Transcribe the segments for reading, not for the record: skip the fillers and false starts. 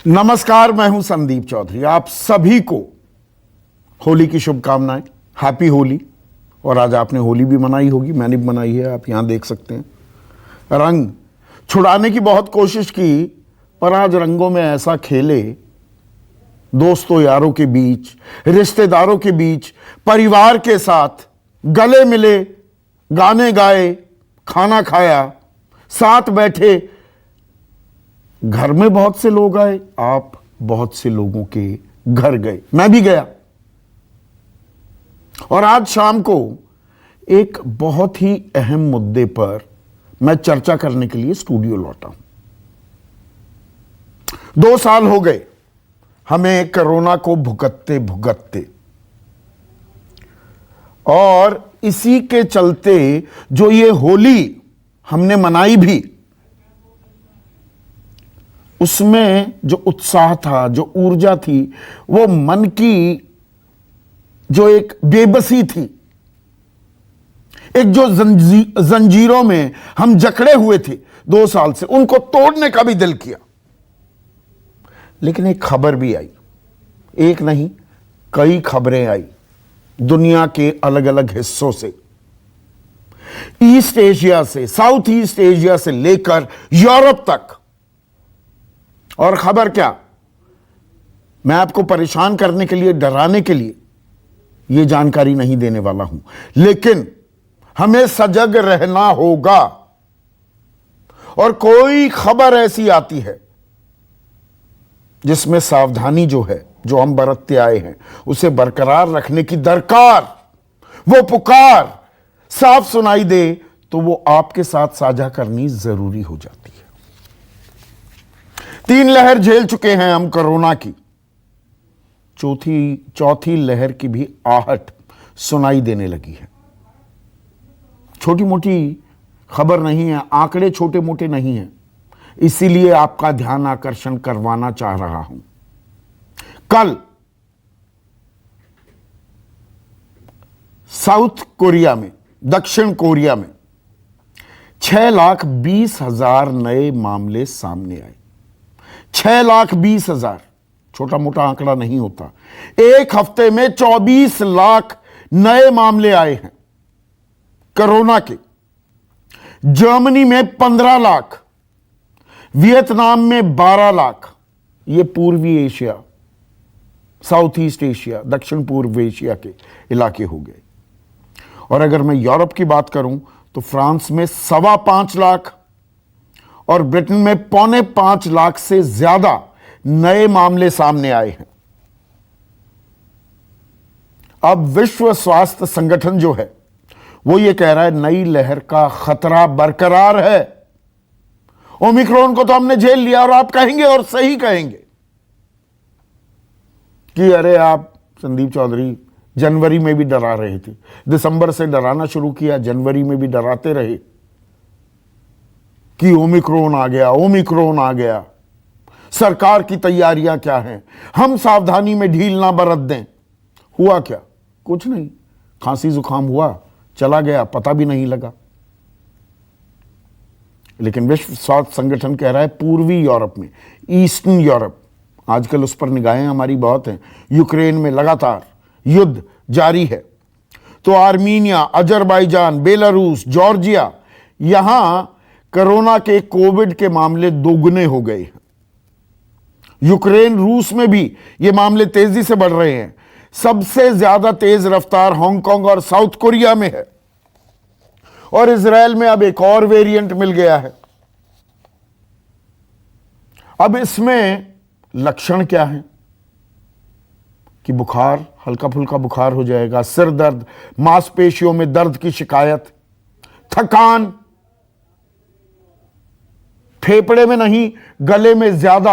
नमस्कार, मैं हूं संदीप चौधरी। आप सभी को होली की शुभकामनाएं। हैप्पी होली। और आज आपने होली भी मनाई होगी, मैंने भी मनाई है, आप यहां देख सकते हैं। रंग छुड़ाने की बहुत कोशिश की, पर आज रंगों में ऐसा खेले, दोस्तों यारों के बीच, रिश्तेदारों के बीच, परिवार के साथ गले मिले, गाने गाए, खाना खाया, साथ बैठे। घर में बहुत से लोग आए, आप बहुत से लोगों के घर गए, मैं भी गया। और आज शाम को एक बहुत ही अहम मुद्दे पर मैं चर्चा करने के लिए स्टूडियो लौटा हूं। 2 साल हो गए हमें कोरोना को भुगतते भुगतते, और इसी के चलते जो ये होली हमने मनाई भी, उसमें जो उत्साह था, जो ऊर्जा थी, वो मन की जो एक बेबसी थी, एक जो जंजीरों में हम जकड़े हुए थे 2 साल से, उनको तोड़ने का भी दिल किया। लेकिन एक खबर भी आई, एक नहीं कई खबरें आई दुनिया के अलग अलग हिस्सों से, ईस्ट एशिया से, साउथ ईस्ट एशिया से लेकर यूरोप तक। और खबर क्या, मैं आपको परेशान करने के लिए, डराने के लिए यह जानकारी नहीं देने वाला हूं, लेकिन हमें सजग रहना होगा। और कोई खबर ऐसी आती है जिसमें सावधानी जो है, जो हम बरतते आए हैं, उसे बरकरार रखने की दरकार, वो पुकार साफ सुनाई दे, तो वो आपके साथ साझा करनी जरूरी हो जाती है। 3 लहर झेल चुके हैं हम कोरोना की, चौथी लहर की भी आहट सुनाई देने लगी है। छोटी मोटी खबर नहीं है, आंकड़े छोटे मोटे नहीं हैं, इसीलिए आपका ध्यान आकर्षण करवाना चाह रहा हूं। कल साउथ कोरिया में, दक्षिण कोरिया में 6,20,000 नए मामले सामने आए। 6,20,000 छोटा मोटा आंकड़ा नहीं होता। एक हफ्ते में 24 लाख नए मामले आए हैं कोरोना के। जर्मनी में 15 लाख, वियतनाम में 12 लाख। ये पूर्वी एशिया, साउथ ईस्ट एशिया, दक्षिण पूर्व एशिया के इलाके हो गए। और अगर मैं यूरोप की बात करूं तो फ्रांस में 5.25 लाख और ब्रिटेन में 4.25 लाख से ज्यादा नए मामले सामने आए हैं। अब विश्व स्वास्थ्य संगठन जो है वो ये कह रहा है नई लहर का खतरा बरकरार है। ओमिक्रॉन को तो हमने झेल लिया, और आप कहेंगे, और सही कहेंगे, कि अरे आप संदीप चौधरी जनवरी में भी डरा रहे थे, दिसंबर से डराना शुरू किया, जनवरी में भी डराते रहे कि ओमिक्रॉन आ गया, ओमिक्रॉन आ गया, सरकार की तैयारियां क्या हैं, हम सावधानी में ढील ना बरत दें। हुआ क्या? कुछ नहीं, खांसी जुकाम हुआ, चला गया, पता भी नहीं लगा। लेकिन विश्व स्वास्थ्य संगठन कह रहा है पूर्वी यूरोप में, ईस्टर्न यूरोप, आजकल उस पर निगाहें हमारी बहुत हैं, यूक्रेन में लगातार युद्ध जारी है, तो आर्मीनिया, अजरबैजान, बेलारूस, जॉर्जिया, यहां कोरोना के, कोविड के मामले दोगुने हो गए हैं। यूक्रेन, रूस में भी ये मामले तेजी से बढ़ रहे हैं। सबसे ज्यादा तेज रफ्तार हांगकांग और साउथ कोरिया में है, और इजराइल में अब एक और वेरिएंट मिल गया है। अब इसमें लक्षण क्या है कि बुखार, हल्का फुल्का बुखार हो जाएगा, सिर दर्द, मांसपेशियों में दर्द की शिकायत, थकान, फेफड़े में नहीं गले में ज्यादा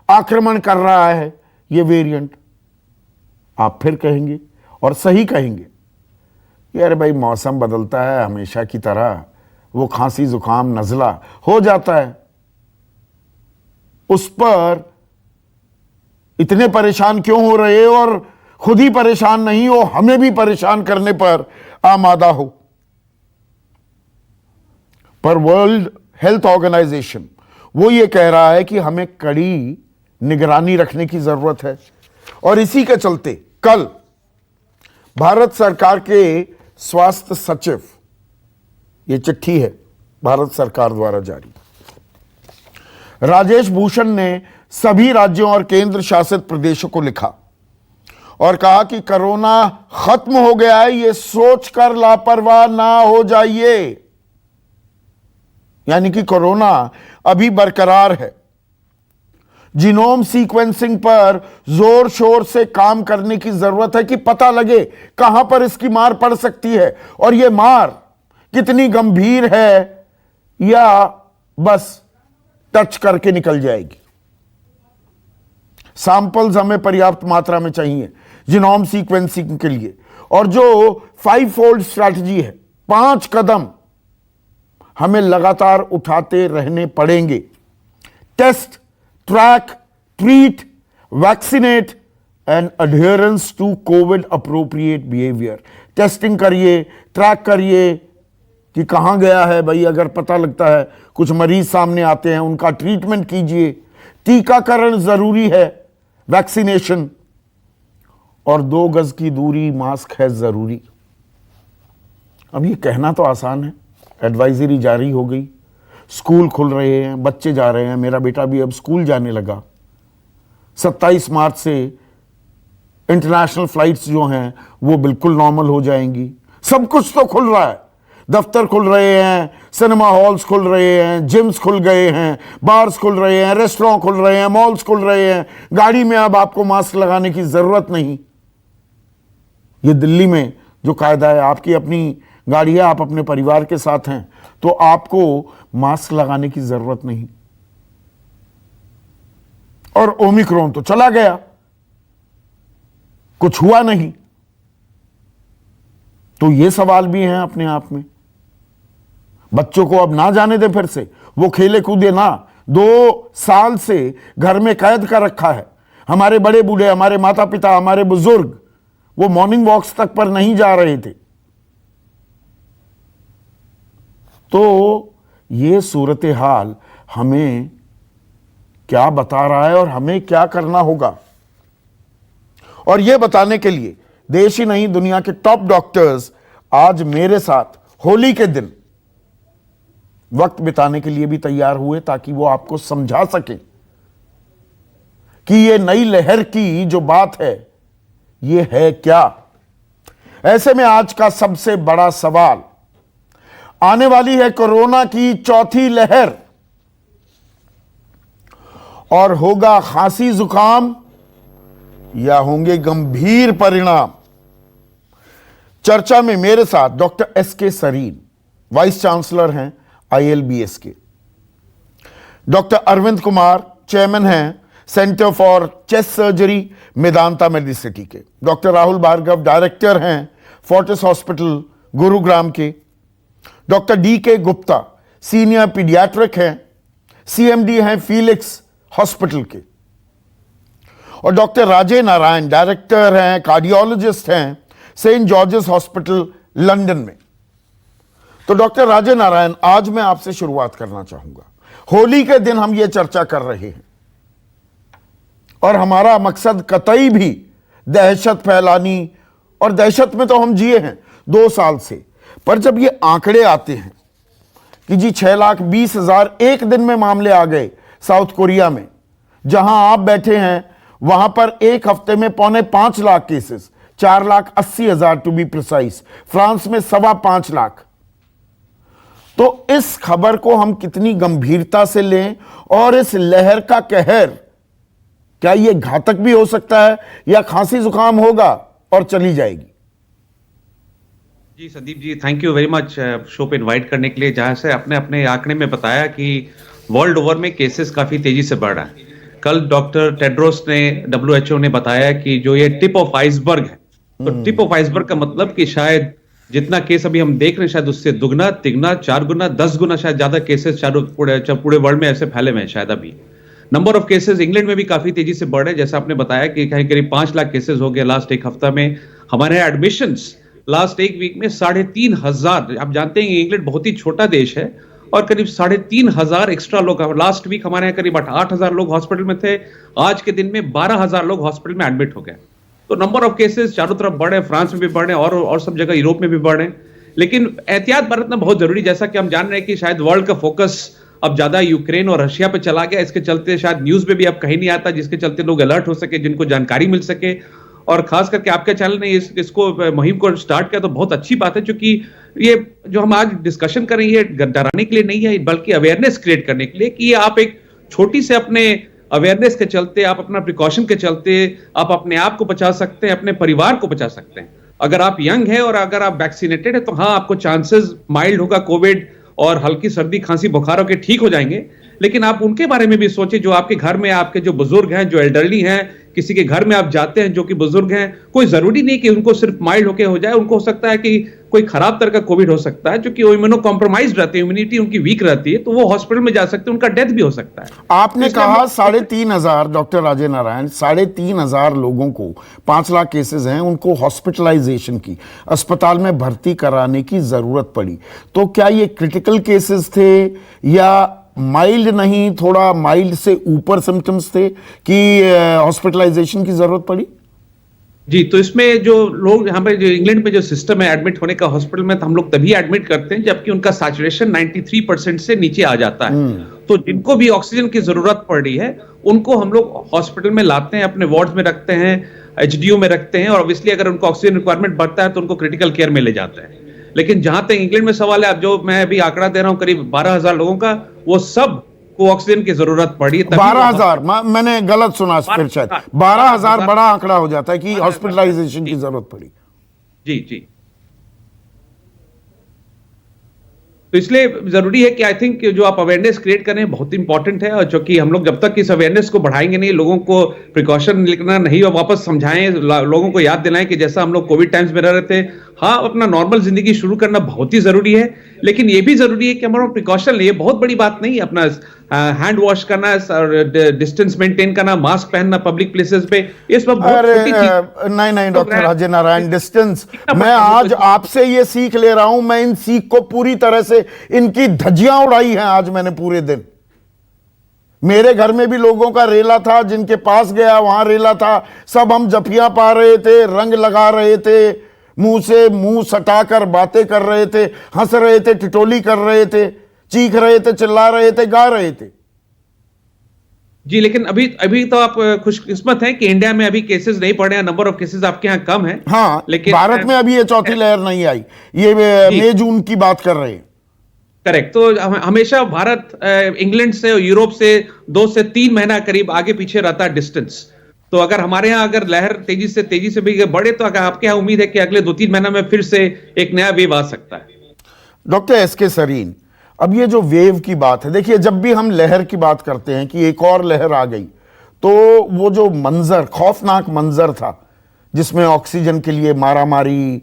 आक्रमण कर रहा है यह वेरिएंट। आप फिर कहेंगे, और सही कहेंगे, यार भाई मौसम बदलता है हमेशा की तरह, वो खांसी जुकाम नजला हो जाता है, उस पर इतने परेशान क्यों हो रहे हो, और खुद ही परेशान नहीं हो, हमें भी परेशान करने पर आमादा हो। पर वर्ल्ड हेल्थ ऑर्गेनाइजेशन वो ये कह रहा है कि हमें कड़ी निगरानी रखने की जरूरत है। और इसी के चलते कल भारत सरकार के स्वास्थ्य सचिव, ये चिट्ठी है भारत सरकार द्वारा जारी, राजेश भूषण ने सभी राज्यों और केंद्र शासित प्रदेशों को लिखा और कहा कि कोरोना खत्म हो गया है, ये सोचकर लापरवाह ना हो जाइए। यानी कि कोरोना अभी बरकरार है। जीनोम सीक्वेंसिंग पर जोर शोर से काम करने की जरूरत है कि पता लगे कहां पर इसकी मार पड़ सकती है और यह मार कितनी गंभीर है या बस टच करके निकल जाएगी। सैंपल्स हमें पर्याप्त मात्रा में चाहिए जीनोम सीक्वेंसिंग के लिए, और जो 5-fold स्ट्रैटेजी है, 5 कदम हमें लगातार उठाते रहने पड़ेंगे। Test, track, treat, vaccinate and adherence to COVID appropriate behaviour. Testing करिए, ट्रैक करिए कि कहां गया है भाई, अगर पता लगता है कुछ मरीज सामने आते हैं उनका ट्रीटमेंट कीजिए। टीकाकरण जरूरी है, वैक्सीनेशन, और 2 गज की दूरी, मास्क है जरूरी। अब ये कहना तो आसान है, एडवाइजरी जारी हो गई, स्कूल खुल रहे हैं, बच्चे जा रहे हैं। मेरा बेटा भी अब स्कूल जाने लगा। 27 मार्च से इंटरनेशनल फ्लाइट्स जो हैं वो बिल्कुल नॉर्मल हो जाएंगी। सब कुछ तो खुल रहा है, दफ्तर खुल रहे हैं, सिनेमा हॉल्स खुल रहे हैं, जिम्स खुल गए हैं, बार्स खुल रहे हैं, रेस्टोरेंट खुल रहे हैं, मॉल्स खुल रहे हैं। गाड़ी में अब आपको मास्क लगाने की जरूरत नहीं। ये दिल्ली में जो कायदा है, आपकी अपनी गाड़ी है, आप अपने परिवार के साथ हैं तो आपको मास्क लगाने की जरूरत नहीं। और ओमिक्रॉन तो चला गया, कुछ हुआ नहीं। तो ये सवाल भी हैं अपने आप में। बच्चों को अब ना जाने दे, फिर से वो खेले कूदे ना। 2 साल से घर में कैद कर रखा है। हमारे बड़े बूढ़े, हमारे माता पिता, हमारे बुजुर्ग वो मॉर्निंग वॉक्स तक पर नहीं जा रहे थे। तो ये सूरत हाल हमें क्या बता रहा है और हमें क्या करना होगा, और यह बताने के लिए देश ही नहीं दुनिया के टॉप डॉक्टर्स आज मेरे साथ होली के दिन वक्त बिताने के लिए भी तैयार हुए, ताकि वो आपको समझा सके कि ये नई लहर की जो बात है ये है क्या। ऐसे में आज का सबसे बड़ा सवाल, आने वाली है कोरोना की 4थी लहर और होगा खांसी जुकाम या होंगे गंभीर परिणाम। चर्चा में मेरे साथ doctor S K. Sarin, vice chancellor हैं ILBS के, डॉक्टर अरविंद कुमार, चेयरमैन हैं centre for chest surgery Medanta Medicity के, डॉक्टर राहुल भार्गव, डायरेक्टर हैं फोर्टिस हॉस्पिटल गुरुग्राम के, doctor D.K. Gupta, senior paediatric हैं, CMD हैं फीलिक्स हॉस्पिटल के, और डॉक्टर राजे नारायण, डायरेक्टर हैं, कार्डियोलॉजिस्ट हैं सेंट जॉर्जेस हॉस्पिटल लंदन में। तो डॉक्टर राजे नारायण, आज मैं आपसे शुरुआत करना चाहूंगा। होली के दिन हम ये चर्चा कर रहे हैं और हमारा मकसद कतई भी दहशत फैलानी, और दहशत में तो हम जिए हैं 2 साल से, पर जब ये आंकड़े आते हैं कि जी 6,20,000 एक दिन में मामले आ गए साउथ कोरिया में, जहां आप बैठे हैं वहां पर एक हफ्ते में 4.25 lakh cases, 4,80,000 to be precise, France में 5.25 लाख। तो इस खबर को हम कितनी गंभीरता से लें, और इस लहर का कहर क्या ये घातक भी हो सकता है या खांसी जुकाम होगा और चली जाएगी। जी Sandeep ji, thank you very much show पे इनवाइट करने के लिए। जहां से आपने अपने आंकड़े में बताया कि वर्ल्ड ओवर में केसेस काफी तेजी से बढ़ रहा है। कल डॉक्टर टेड्रोस ने, WHO ने बताया कि जो ये टिप ऑफ आइसबर्ग है, तो टिप ऑफ आइसबर्ग का मतलब कि शायद जितना केस अभी हम देख रहे हैं शायद उससे दुगना, तिगुना, 4 गुना, 10 गुना शायद ज्यादा केसेस पूरे वर्ल्ड में ऐसे फैले हुए हैं शायद अभी। नंबर ऑफ केसेस इंग्लैंड में भी काफी तेजी से बढ़ रहे हैं, जैसा आपने बताया कि कहीं करीब 5 लाख केसेस हो गए लास्ट एक हफ्ता में। हमारे यहाँ एडमिशंस लास्ट एक वीक में 3,500। आप जानते हैं इंग्लैंड बहुत ही छोटा देश है और करीब 3,500 एक्स्ट्रा लोग, लास्ट वीक हमारे यहाँ करीब 8,000 लोग हॉस्पिटल में थे, आज के दिन में 12,000 लोग हॉस्पिटल में एडमिट हो गए। तो नंबर ऑफ केसेस चारों तरफ बढ़े, फ्रांस में भी बढ़े और सब जगह यूरोप में भी बढ़े। लेकिन एहतियात बरतना बहुत जरूरी, जैसा कि हम जान रहे हैं कि शायद वर्ल्ड का फोकस अब ज्यादा यूक्रेन और रशिया पे चला गया, इसके चलते शायद न्यूज में भी अब कहीं नहीं आता, जिसके चलते लोग अलर्ट हो सके, जिनको जानकारी मिल सके। और खास करके आपके चैनल ने इसको मुहिम को स्टार्ट किया तो बहुत अच्छी बात है, क्योंकि ये जो हम आज डिस्कशन कर रहे हैं ये डराने के लिए नहीं है, बल्कि अवेयरनेस क्रिएट करने के लिए कि ये आप एक छोटी से अपने अवेयरनेस के चलते, आप अपना प्रिकॉशन के चलते आप अपने आप को बचा सकते हैं, अपने परिवार को बचा सकते हैं। अगर आप यंग है और अगर आप वैक्सीनेटेड है तो हाँ, आपको चांसेस माइल्ड होगा कोविड और हल्की सर्दी खांसी बुखार होकर ठीक हो जाएंगे। लेकिन आप उनके बारे में भी सोचिए जो आपके घर में आपके जो बुजुर्ग हैं, जो एल्डरली हैं, किसी के घर में आप जाते हैं जो कि बुजुर्ग हैं, कोई जरूरी नहीं कि उनको सिर्फ माइल्ड होके हो जाए, उनको हो सकता है कि कोई खराब तरह का कोविड हो सकता है, क्योंकि वो इम्यूनो कॉम्प्रोमाइज रहते हैं, इम्यूनिटी उनकी वीक रहती है, तो वो हॉस्पिटल में जा सकते हैं, उनका डेथ भी हो सकता है। आपने कहा 3,500, डॉक्टर राजे नारायण, 3,500 लोगों को 5 लाख केसेस हैं, उनको हॉस्पिटलाइजेशन की, अस्पताल में भर्ती कराने की जरूरत पड़ी। तो क्या ये क्रिटिकल केसेस थे या माइल्ड नहीं, थोड़ा माइल्ड से ऊपर सिम्टम्स थे कि हॉस्पिटलाइजेशन की जरूरत पड़ी? जी, तो इसमें जो लोग हमें जो इंग्लैंड में जो सिस्टम है एडमिट होने का हॉस्पिटल में, तो हम लोग तभी एडमिट करते हैं जबकि उनका सैचुरेशन 93% से नीचे आ जाता है। तो जिनको भी ऑक्सीजन की जरूरत पड़ रही है उनको हम लोग हॉस्पिटल में लाते हैं, अपने वार्ड्स में रखते हैं, एचडीयू में रखते हैं, और ऑब्वियसली अगर उनको ऑक्सीजन रिक्वायरमेंट बढ़ता है तो उनको क्रिटिकल केयर में ले जाते हैं। लेकिन जहां तक इंग्लैंड में सवाल है, अब जो मैं अभी आंकड़ा दे रहा हूं करीब 12,000 लोगों का, वो सब को ऑक्सीजन की जरूरत पड़ी है। 12,000? मैंने गलत सुना फिर शायद। 12,000 बड़ा आंकड़ा हो जाता है कि हॉस्पिटलाइजेशन की जरूरत पड़ी। जी जी, तो इसलिए जरूरी है कि आई थिंक जो आप अवेयरनेस क्रिएट करें बहुत इंपॉर्टेंट है, और क्योंकि हम लोग जब तक इस अवेयरनेस को बढ़ाएंगे नहीं, लोगों को प्रिकॉशन लिखना नहीं और वापस समझाएं, लोगों को याद दिलाएं कि जैसा हम लोग कोविड टाइम्स में रह रहे थे, हाँ अपना नॉर्मल जिंदगी शुरू करना बहुत ही जरूरी है, लेकिन ये भी जरूरी है कि हमारा प्रिकॉशन ले। बहुत बड़ी बात नहीं है अपना हैंड वॉश करना, डिस्टेंस मेंटेन करना, मास्क पहनना पब्लिक प्लेसेस पे, ये सब बहुत छोटी चीज। नहीं डॉक्टर राजे नारायण, डिस्टेंस मैं आज आपसे ये सीख ले रहा हूं, मैं इन सीख को पूरी तरह से, इनकी धज्जियां उड़ाई हैं आज मैंने पूरे दिन। मेरे घर में भी लोगों का रेला था, जिनके पास गया वहां रेला था, सब हम जफियां पा रहे थे, रंग लगा रहे थे, मुंह से मुंह सटाकर बातें कर रहे थे, हंस रहे थे, टिटोली कर रहे थे, चीख रहे थे, चिल्ला रहे थे, गा रहे थे। जी, लेकिन अभी तो आप खुशकिस्मत हैं कि इंडिया में अभी केसेस नहीं बढ़े हैं, नंबर ऑफ केसेस आपके यहाँ कम है। हाँ, लेकिन भारत में अभी ये चौथी लहर नहीं आई, ये मई जून की बात कर रहे हैं। करेक्ट। तो हमेशा भारत इंग्लैंड से और यूरोप से 2 से 3 महीना करीब आगे पीछे रहता है डिस्टेंस। तो अगर हमारे यहाँ अगर लहर तेजी से भी बढ़े तो अगर आपके यहाँ उम्मीद है कि अगले 2-3 महीना में फिर से एक नया वेव आ सकता है। डॉक्टर एसके सरीन, अब ये जो वेव की बात है, देखिए जब भी हम लहर की बात करते हैं कि एक और लहर आ गई, तो वो जो मंजर, खौफनाक मंजर था जिसमें ऑक्सीजन के लिए मारामारी,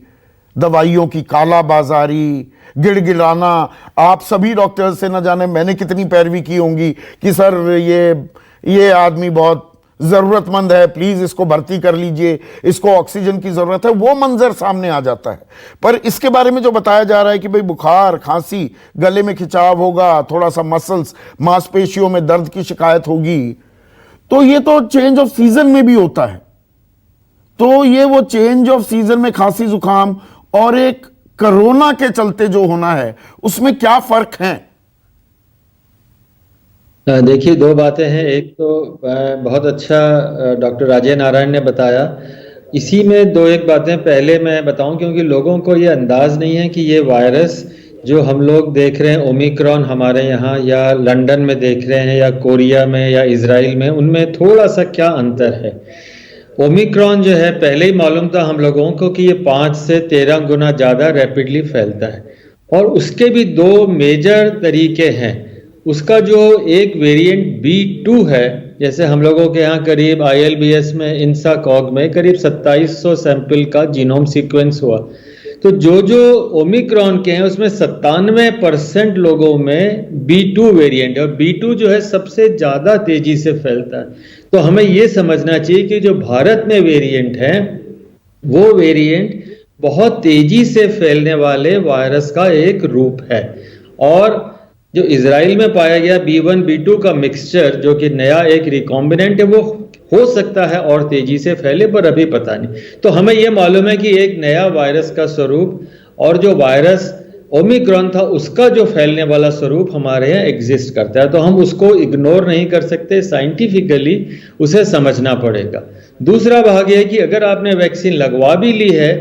दवाइयों की कालाबाजारी, गिड़गिड़ाना, आप सभी डॉक्टर्स से न जाने मैंने कितनी पैरवी की होंगी कि सर ये आदमी बहुत जरूरतमंद है, प्लीज इसको भर्ती कर लीजिए, इसको ऑक्सीजन की जरूरत है, वो मंजर सामने आ जाता है। पर इसके बारे में जो बताया जा रहा है कि भाई बुखार, खांसी, गले में खिंचाव होगा, थोड़ा सा मसल्स, मांसपेशियों में दर्द की शिकायत होगी, तो ये तो चेंज ऑफ सीजन में भी होता है। तो ये वो चेंज ऑफ सीजन में खांसी जुकाम और एक कोरोना के चलते जो होना है, उसमें क्या फर्क है? देखिए, 2 बातें हैं। एक तो बहुत अच्छा डॉक्टर राजे नारायण ने बताया, इसी में 2-1 बातें पहले मैं बताऊं, क्योंकि लोगों को ये अंदाज नहीं है कि ये वायरस जो हम लोग देख रहे हैं ओमिक्रॉन हमारे यहाँ या लंदन में देख रहे हैं या कोरिया में या इजराइल में, उनमें थोड़ा सा क्या अंतर है। ओमिक्रॉन जो है, पहले ही मालूम था हम लोगों को कि ये 5 से 13 गुना ज़्यादा रैपिडली फैलता है, और उसके भी 2 मेजर तरीके हैं। उसका जो एक वेरिएंट B2 है, जैसे हम लोगों के यहाँ करीब ILBS में, इंसाकॉग में करीब 2700 सैंपल का जीनोम सीक्वेंस हुआ, तो जो ओमिक्रॉन के हैं उसमें 97% लोगों में B2 वेरिएंट है, और B2 जो है सबसे ज़्यादा तेजी से फैलता है। तो हमें ये समझना चाहिए कि जो भारत में वेरिएंट है, वो वेरिएंट बहुत तेजी से फैलने वाले वायरस का एक रूप है, और जो इजराइल में पाया गया B1 B2 का मिक्सचर, जो कि नया एक रिकॉम्बिनेंट है, वो हो सकता है और तेजी से फैले, पर अभी पता नहीं। तो हमें यह मालूम है कि एक नया वायरस का स्वरूप और जो वायरस ओमिक्रॉन था उसका जो फैलने वाला स्वरूप हमारे यहाँ एग्जिस्ट करता है, तो हम उसको इग्नोर नहीं कर सकते, साइंटिफिकली उसे समझना पड़ेगा। दूसरा भाग यह है कि अगर आपने वैक्सीन लगवा भी ली है,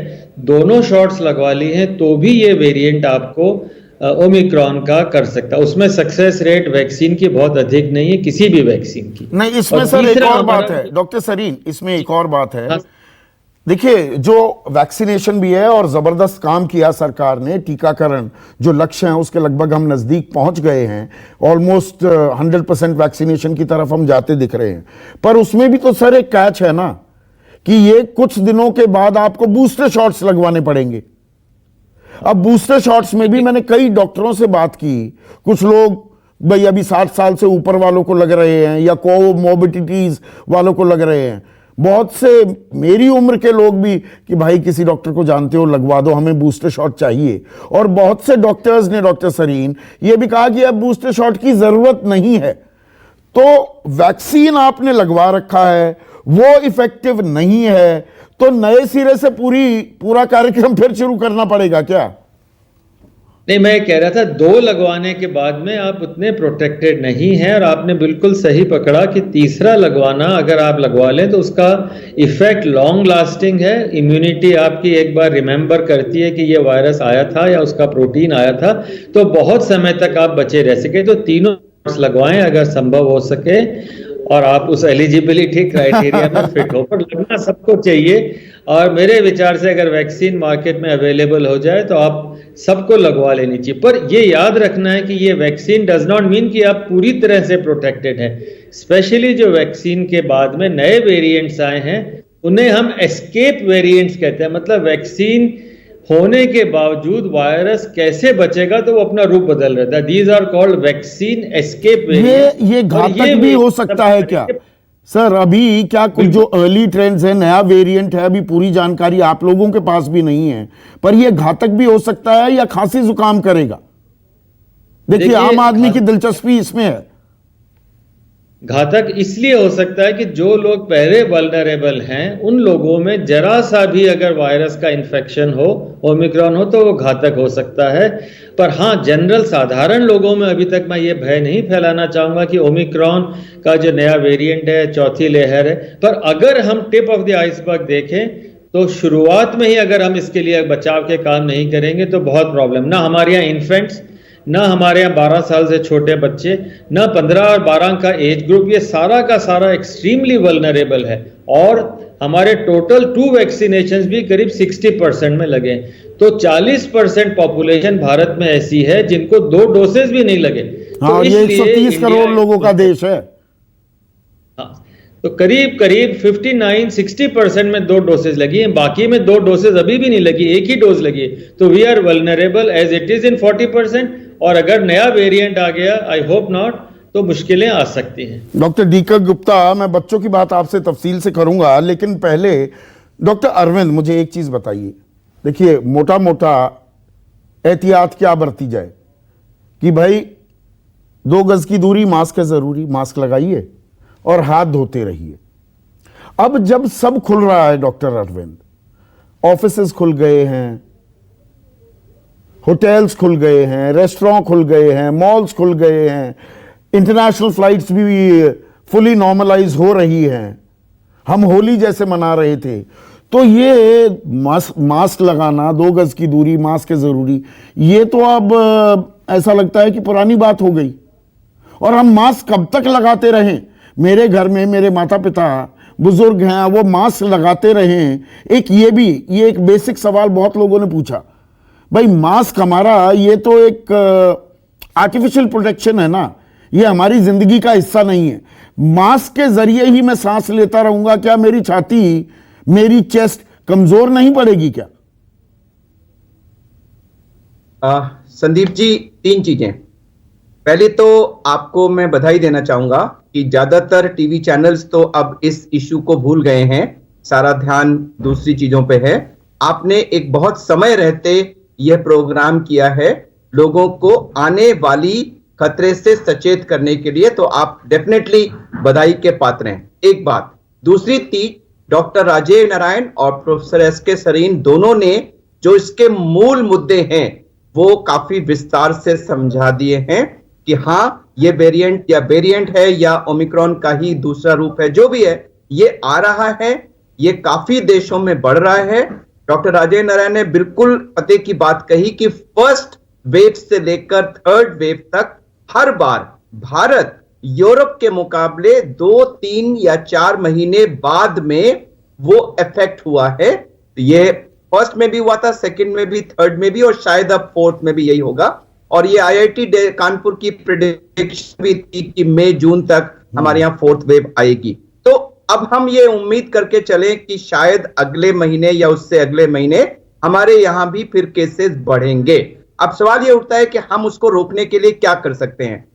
दोनों शॉट्स लगवा ली हैं, तो भी ये वेरिएंट आपको ओमिक्रॉन का कर सकता है। उसमें सक्सेस रेट वैक्सीन की बहुत अधिक नहीं है, किसी भी वैक्सीन की नहीं, इसमें और सर एक तीसरा और बात हमारा- है डॉक्टर सरीन, इसमें एक और बात है। हाँ। देखिए, जो वैक्सीनेशन भी है और जबरदस्त काम किया सरकार ने, टीकाकरण जो लक्ष्य है उसके लगभग हम नजदीक पहुंच गए हैं, ऑलमोस्ट 100% वैक्सीनेशन की तरफ हम जाते दिख रहे हैं। पर उसमें भी तो सर एक कैच है ना, कि ये कुछ दिनों के बाद आपको बूस्टर शॉट्स लगवाने पड़ेंगे। अब बूस्टर शॉट्स में भी मैंने कई डॉक्टरों से बात की, कुछ लोग भाई अभी 60 साल से ऊपर वालों को लग रहे हैं या कोमोर्बिडिटीज वालों को लग रहे हैं, बहुत से मेरी उम्र के लोग भी कि भाई किसी डॉक्टर को जानते हो लगवा दो, हमें बूस्टर शॉट चाहिए। और बहुत से डॉक्टर्स ने, डॉक्टर सरीन, ये भी कहा कि अब बूस्टर शॉट की जरूरत नहीं है। तो वैक्सीन आपने लगवा रखा है, वो इफेक्टिव नहीं है, तो नए सिरे से पूरा कार्यक्रम फिर शुरू करना पड़ेगा क्या? नहीं, मैं कह रहा था 2 लगवाने के बाद में आप उतने प्रोटेक्टेड नहीं हैं, और आपने बिल्कुल सही पकड़ा कि तीसरा लगवाना अगर आप लगवा लें तो उसका इफेक्ट लॉन्ग लास्टिंग है। इम्यूनिटी आपकी एक बार रिमेंबर करती है कि ये वायरस आया था या उसका प्रोटीन आया था, तो बहुत समय तक आप बचे रह सके। तो तीनों लगवाएं अगर संभव हो सके, और आप उस एलिजिबिलिटी क्राइटेरिया में फिट हो, पर लगना सबको चाहिए। और मेरे विचार से अगर वैक्सीन मार्केट में अवेलेबल हो जाए तो आप सबको लगवा लेनी चाहिए। पर ये याद रखना है कि ये वैक्सीन डज नॉट मीन कि आप पूरी तरह से प्रोटेक्टेड हैं। स्पेशली जो वैक्सीन के बाद में नए वेरिएंट्स आए हैं, उन्हें हम एस्केप वेरिएंट्स कहते हैं। मतलब वैक्सीन होने के बावजूद वायरस कैसे बचेगा, तो वो अपना रूप बदल रहता है। These are called vaccine escape variant. ये घातक भी हो सकता है क्या सर? अभी क्या कुछ जो अर्ली ट्रेंड्स है, नया वेरिएंट है, अभी पूरी जानकारी आप लोगों के पास भी नहीं है, पर ये घातक भी हो सकता है या खांसी जुकाम करेगा? देखिए, आम आदमी की दिलचस्पी इसमें है। घातक इसलिए हो सकता है कि जो लोग पहले वल्नरेबल हैं, उन लोगों में जरा सा भी अगर वायरस का इन्फेक्शन हो, ओमिक्रॉन हो, तो वो घातक हो सकता है। पर हाँ, जनरल साधारण लोगों में अभी तक मैं ये भय नहीं फैलाना चाहूंगा कि ओमिक्रॉन का जो नया वेरिएंट है, चौथी लहर है। पर अगर हम टिप ऑफ द आइसबर्ग देखें तो शुरुआत में ही अगर हम इसके लिए बचाव के काम नहीं करेंगे तो बहुत प्रॉब्लम। ना हमारे यहाँ इन्फेंट्स, ना हमारे यहाँ 12 साल से छोटे बच्चे, ना 15 और 12 का एज ग्रुप, ये सारा का सारा एक्सट्रीमली वल्नरेबल है। और हमारे टोटल 2 वैक्सीनेशंस भी करीब 60% में लगे। तो 40% पॉपुलेशन भारत में ऐसी है जिनको 2 डोसेज भी नहीं लगे। हाँ, तो ये इसलिए 130 करोड़ लोगों का देश है। हाँ, तो करीब 59-60% में 2 डोसेज लगी हैं, बाकी में 2 डोसेज अभी भी नहीं लगी, एक ही डोज लगी है। तो we are vulnerable as it is in 40%। और अगर नया वेरिएंट आ गया, आई होप नॉट, तो मुश्किलें आ सकती हैं। डॉक्टर दीपक गुप्ता, मैं बच्चों की बात आपसे तफसील से करूंगा, लेकिन पहले डॉक्टर अरविंद मुझे एक चीज बताइए। देखिए, मोटा मोटा एहतियात क्या बरती जाए कि भाई 2 गज की दूरी, मास्क है जरूरी, मास्क लगाइए और हाथ धोते रहिए। अब जब सब खुल रहा है डॉक्टर अरविंद, ऑफिसेज खुल गए हैं, होटल्स खुल गए हैं, रेस्टोरेंट खुल गए हैं, मॉल्स खुल गए हैं, इंटरनेशनल फ्लाइट्स भी फुली नॉर्मलाइज हो रही हैं, हम होली जैसे मना रहे थे, तो ये मास्क लगाना, 2 गज की दूरी, मास्क है जरूरी, ये तो अब ऐसा लगता है कि पुरानी बात हो गई। और हम मास्क कब तक लगाते रहें? मेरे घर में मेरे माता पिता बुजुर्ग हैं, वो मास्क लगाते रहें। ये एक बेसिक सवाल बहुत लोगों ने पूछा, भाई मास्क हमारा ये तो एक आर्टिफिशियल प्रोटेक्शन है ना, ये हमारी जिंदगी का हिस्सा नहीं है। मास्क के जरिए ही मैं सांस लेता रहूंगा, क्या मेरी छाती, मेरी चेस्ट कमजोर नहीं पड़ेगी क्या? संदीप जी, 3 चीजें। पहले तो आपको मैं बधाई देना चाहूंगा कि ज्यादातर टीवी चैनल्स तो अब इस इशू को भूल गए हैं, सारा ध्यान दूसरी चीजों पे है। आपने एक बहुत समय रहते यह प्रोग्राम किया है, लोगों को आने वाली खतरे से सचेत करने के लिए, तो आप डेफिनेटली बधाई के पात्र हैं। एक बात। दूसरी चीज, डॉक्टर राजेश नारायण और प्रोफेसर एस.के. सरीन दोनों ने जो इसके मूल मुद्दे हैं वो काफी विस्तार से समझा दिए हैं कि हाँ, ये वेरिएंट है या ओमिक्रॉन का ही दूसरा रूप है, जो भी है, ये आ रहा है, ये काफी देशों में बढ़ रहा है। डॉक्टर राजेश नारायण ने बिल्कुल पते की बात कही कि फर्स्ट वेव से लेकर थर्ड वेव तक हर बार भारत यूरोप के मुकाबले 2, 3 या 4 महीने बाद में वो इफेक्ट हुआ है। ये फर्स्ट में भी हुआ था, सेकंड में भी, थर्ड में भी, और शायद अब फोर्थ में भी यही होगा। और ये आईआईटी कानपुर की प्रेडिक्शन भी थी कि मई जून तक हमारे यहाँ फोर्थ वेव आएगी। तो अब हम ये उम्मीद करके चले कि शायद अगले महीने या उससे अगले महीने हमारे यहाँ भी फिर केसेस बढ़ेंगे। अब सवाल ये उठता है कि हम उसको रोकने के लिए क्या कर सकते हैं।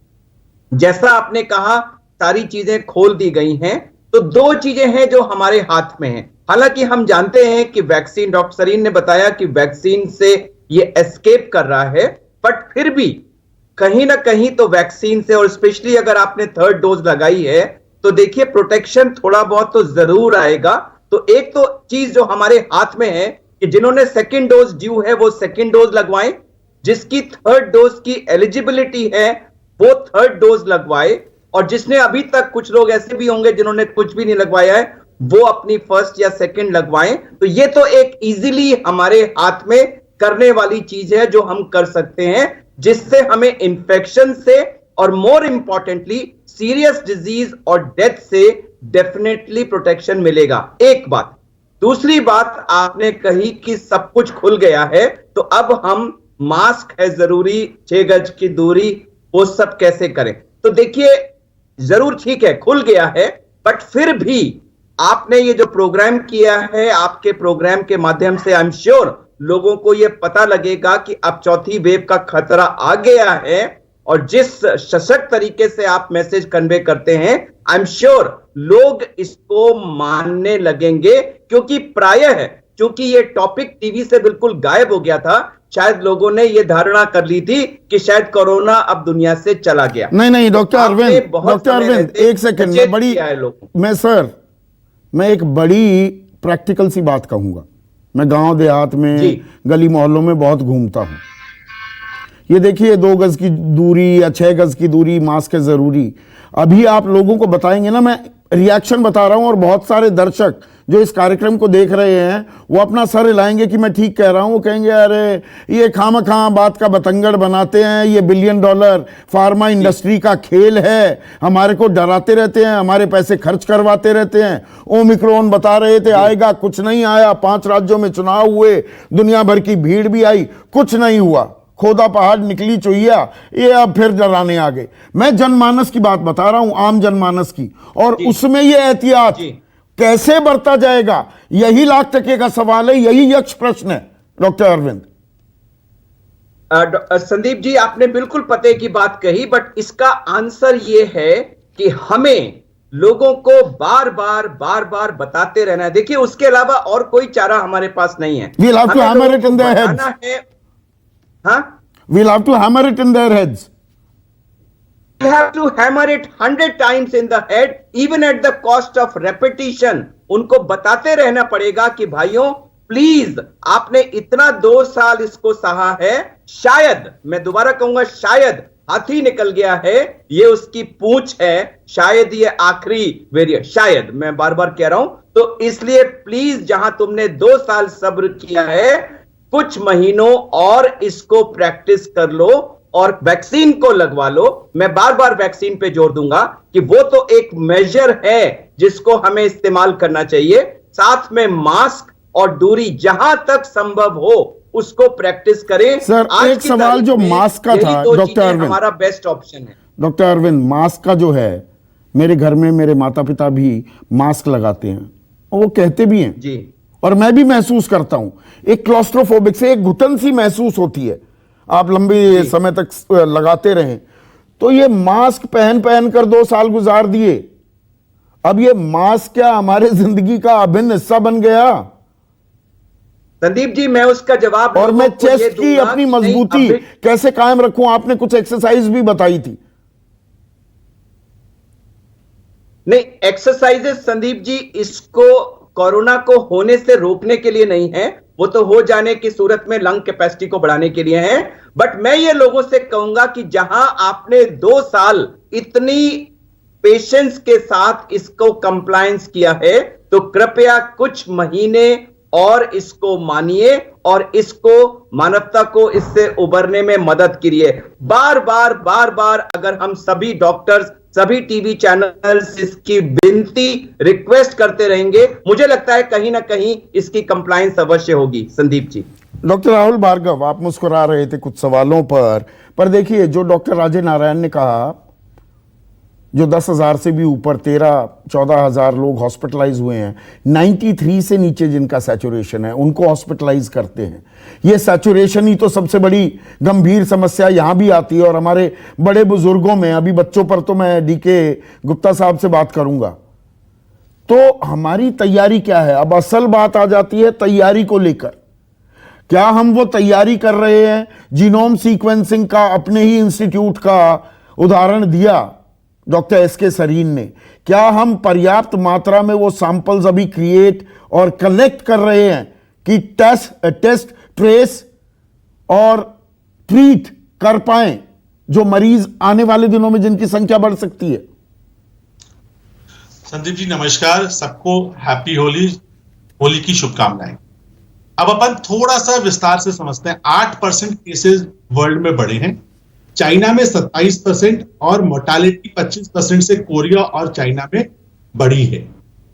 जैसा आपने कहा, सारी चीजें खोल दी गई हैं, तो 2 चीजें हैं जो हमारे हाथ में हैं। हालांकि हम जानते हैं कि वैक्सीन, डॉक्टर सरीन ने बताया कि वैक्सीन से ये एस्केप कर रहा है, बट फिर भी कहीं ना कहीं तो वैक्सीन से, और स्पेशली अगर आपने थर्ड डोज लगाई है, तो देखिए प्रोटेक्शन थोड़ा बहुत तो जरूर आएगा। तो एक तो चीज जो हमारे हाथ में है कि जिन्होंने सेकेंड डोज ड्यू है वो सेकेंड डोज लगवाएं, जिसकी थर्ड डोज की एलिजिबिलिटी है वो थर्ड डोज लगवाए, और जिसने अभी तक, कुछ लोग ऐसे भी होंगे जिन्होंने कुछ भी नहीं लगवाया है, वो अपनी फर्स्ट या सेकंड लगवाएं। तो ये तो एक इजीली हमारे हाथ में करने वाली चीज है जो हम कर सकते हैं, जिससे हमें इन्फेक्शन से और मोर इंपॉर्टेंटली सीरियस डिजीज और डेथ से डेफिनेटली प्रोटेक्शन मिलेगा। एक बात। दूसरी बात, आपने कही कि सब कुछ खुल गया है, तो अब हम मास्क है जरूरी, 6 गज की दूरी, वो सब कैसे करें। तो देखिए, जरूर ठीक है, खुल गया है, बट फिर भी आपने ये जो प्रोग्राम किया है, आपके प्रोग्राम के माध्यम से आई एम श्योर लोगों को ये पता लगेगा कि अब चौथी वेव का खतरा आ गया है, और जिस सशक्त तरीके से आप मैसेज कन्वे करते हैं, आई एम श्योर लोग इसको मानने लगेंगे। क्योंकि प्रायः चूंकि ये टॉपिक टीवी से बिल्कुल गायब हो गया था, शायद लोगों ने ये धारणा कर ली थी कि शायद कोरोना अब दुनिया से चला गया। नहीं डॉक्टर अरविंद एक सेकंड में मैं एक बड़ी प्रैक्टिकल सी बात कहूंगा। मैं गांव देहात में, गली मोहल्लों में बहुत घूमता हूं। ये देखिए, 2 गज की दूरी या 6 गज की दूरी, मास्क है जरूरी। अभी आप लोगों को बताएंगे ना, मैं रिएक्शन बता रहा हूं, और बहुत सारे दर्शक जो इस कार्यक्रम को देख रहे हैं वो अपना सर हिलाएंगे कि मैं ठीक कह रहा हूं। वो कहेंगे अरे ये खामखा बात का बतंगड़ बनाते हैं, ये $1 बिलियन फार्मा इंडस्ट्री का खेल है, हमारे को डराते रहते हैं, हमारे पैसे खर्च करवाते रहते हैं। ओमिक्रॉन बता रहे थे आएगा, कुछ नहीं आया। 5 राज्यों में चुनाव हुए, दुनिया भर की भीड़ भी आई, कुछ नहीं हुआ। खोदा पहाड़ निकली चुहिया, ये अब फिर डराने आ गए। मैं जनमानस की बात बता रहा हूं, आम जनमानस की, और उसमें ये एहतियात कैसे बरता जाएगा, यही लाख टके का सवाल है, यही यक्ष प्रश्न है। डॉक्टर अरविंद। संदीप जी, आपने बिल्कुल पते की बात कही, बट इसका आंसर ये है कि हमें लोगों को बार बार बताते रहना है। देखिए, उसके अलावा और कोई चारा हमारे पास नहीं है। We'll have to hammer it in their heads. We'll have to hammer it in their heads. We have to hammer it 100 times in the head, even at the cost of repetition. उनको बताते रहना पड़ेगा कि भाइयों please, आपने इतना 2 साल इसको सहा है, शायद, मैं दोबारा कहूंगा, शायद हाथी निकल गया है, ये उसकी पूंछ है, शायद ये आखिरी वेरिएंट, शायद, मैं बार बार कह रहा हूं। तो इसलिए प्लीज, जहां तुमने 2 साल सब्र किया है, कुछ महीनों और इसको प्रैक्टिस कर लो और वैक्सीन को लगवा लो। मैं बार बार वैक्सीन पे जोर दूंगा कि वो तो एक मेजर है जिसको हमें इस्तेमाल करना चाहिए। साथ में मास्क और दूरी जहां तक संभव हो उसको प्रैक्टिस करें। सर, एक सवाल जो मास्क का था, डॉक्टर अरविंद, हमारा बेस्ट ऑप्शन है। डॉक्टर अरविंद, मास्क का जो है, मेरे घर में मेरे माता पिता भी मास्क लगाते हैं, और वो कहते भी हैं जी, और मैं भी महसूस करता हूं, एक क्लॉस्ट्रोफोबिक से एक घुटन सी महसूस होती है। आप लंबे समय तक लगाते रहें, तो ये मास्क पहन कर 2 साल गुजार दिए, अब ये मास्क क्या हमारे जिंदगी का अभिन्न हिस्सा बन गया? संदीप जी, मैं उसका जवाब और मैं लोगों को ये चेस्ट की दूंगा अपनी कि नहीं, मजबूती अभी- कैसे कायम रखूं, आपने कुछ एक्सरसाइज भी बताई थी। नहीं, एक्सरसाइजेस संदीप जी इसको कोरोना को होने से रोकने के लिए नहीं है, वो तो हो जाने की सूरत में लंग कैपेसिटी को बढ़ाने के लिए है। बट मैं ये लोगों से कहूंगा कि जहां आपने 2 साल इतनी पेशेंस के साथ इसको कंप्लायंस किया है, तो कृपया कुछ महीने और इसको मानिए और इसको मानवता को इससे उबरने में मदद करिए। बार बार अगर हम सभी डॉक्टर्स, सभी टीवी चैनल्स इसकी विनती, रिक्वेस्ट करते रहेंगे, मुझे लगता है कहीं ना कहीं इसकी कंप्लायंस अवश्य होगी। संदीप जी। डॉक्टर राहुल भार्गव, आप मुस्कुरा रहे थे कुछ सवालों पर देखिए जो डॉक्टर राजे नारायण ने कहा, जो 10,000 से भी ऊपर 13-14,000 लोग हॉस्पिटलाइज हुए हैं, 93 से नीचे जिनका सैचुरेशन है उनको हॉस्पिटलाइज करते हैं। ये सैचुरेशन ही तो सबसे बड़ी गंभीर समस्या यहां भी आती है। और हमारे बड़े बुजुर्गों में, अभी बच्चों पर तो मैं डीके गुप्ता साहब से बात करूंगा, तो हमारी तैयारी क्या है। अब असल बात आ जाती है तैयारी को लेकर, क्या हम वो तैयारी कर रहे हैं। जीनोम सीक्वेंसिंग का अपने ही इंस्टीट्यूट का उदाहरण दिया डॉक्टर एसके सरीन ने, क्या हम पर्याप्त मात्रा में वो सैंपल्स अभी क्रिएट और कलेक्ट कर रहे हैं कि टेस्ट ट्रेस और ट्रीट कर पाएं जो मरीज आने वाले दिनों में जिनकी संख्या बढ़ सकती है। संदीप जी नमस्कार, सबको हैप्पी होली, होली की शुभकामनाएं। अब अपन थोड़ा सा विस्तार से समझते हैं। 8% केसेस वर्ल्ड में बढ़े हैं, चाइना में 27% और मोर्टालिटी 25% से कोरिया और चाइना में बढ़ी है।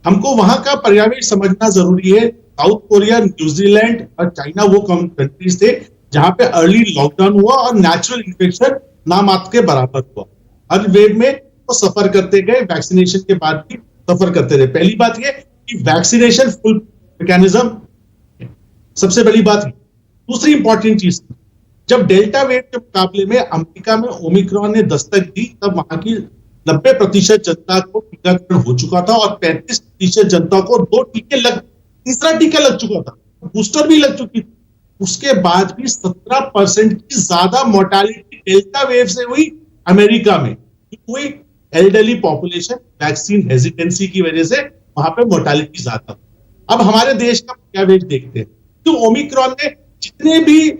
हमको वहां का पर्यावरण समझना जरूरी है। साउथ कोरिया, न्यूजीलैंड और चाइना वो कंट्रीज थे जहां पे अर्ली लॉकडाउन हुआ और नेचुरल इन्फेक्शन नामात्र के बराबर हुआ। हर वेव में वो सफर करते गए, वैक्सीनेशन के बाद भी सफर करते रहे। पहली बात ये कि वैक्सीनेशन फुल मैकेनिज्म सबसे बड़ी बात है। दूसरी इंपॉर्टेंट चीज, जब डेल्टा वेव के मुकाबले में अमेरिका में ओमिक्रॉन ने दस्तक दी, तब वहां की 90% जनता को टीकाकरण हो चुका था और 35% जनता को तीसरा टीका लग चुका था, बूस्टर भी लग चुकी थी। उसके बाद भी 17% की ज्यादा मोर्टालिटी डेल्टा वेव से हुई अमेरिका में। हुई एल्डरली पॉपुलेशन, वैक्सीन हेजिटेंसी की वजह से वहां पे मोर्टालिटी ज्यादा। अब हमारे देश का क्या वेव देखते हैं, तो ओमिक्रॉन ने जितने भी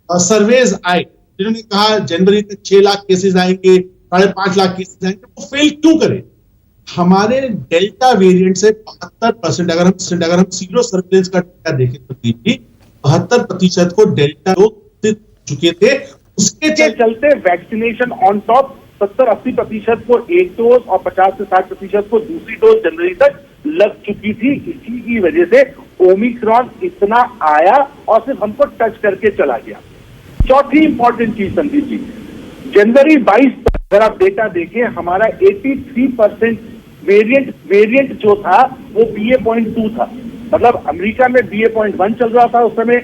सर्वेज आए, जिन्होंने कहा जनवरी तक 6 लाख केसेस आएंगे, 5.5 लाख केसेस आएंगे, वो फेल क्यों करे। हमारे डेल्टा वेरिएंट से 72%, अगर हम सीरो सर्विलेंस का डेटा देखें तो 72% को डेल्टा रोग चुके थे। उसके चलते वैक्सीनेशन ऑन टॉप 70-80% को एक डोज और 50 से 60% को दूसरी डोज जनवरी तक लग चुकी थी। इसी की वजह से ओमिक्रॉन इतना आया और सिर्फ हमको टच करके चला गया। चौथी इंपॉर्टेंट चीज संदीप जी, जनवरी 22 तक अगर आप डेटा देखें, हमारा 83% वेरिएंट जो था वो BA.2 था। मतलब अमेरिका में BA.1 चल रहा था उस समय,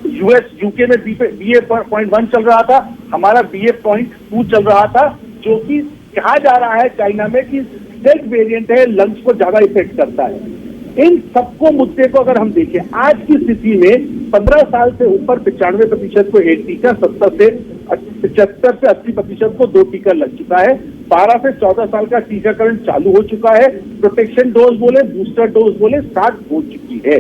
यूके में BA.1 चल रहा था, हमारा BA.2 चल रहा था, जो कि कहा जा रहा है चाइना में कि स्टेल्थ वेरिएंट है, लंग्स को ज्यादा इफेक्ट करता है। इन सबको मुद्दे को अगर हम देखें, आज की स्थिति में 15 साल से ऊपर 95% को एक टीका, 75 से 80% को 2 टीका लग चुका है। 12 से 14 साल का टीकाकरण चालू हो चुका है। प्रोटेक्शन डोज बोले, बूस्टर डोज बोले, स्टार्ट हो चुकी है।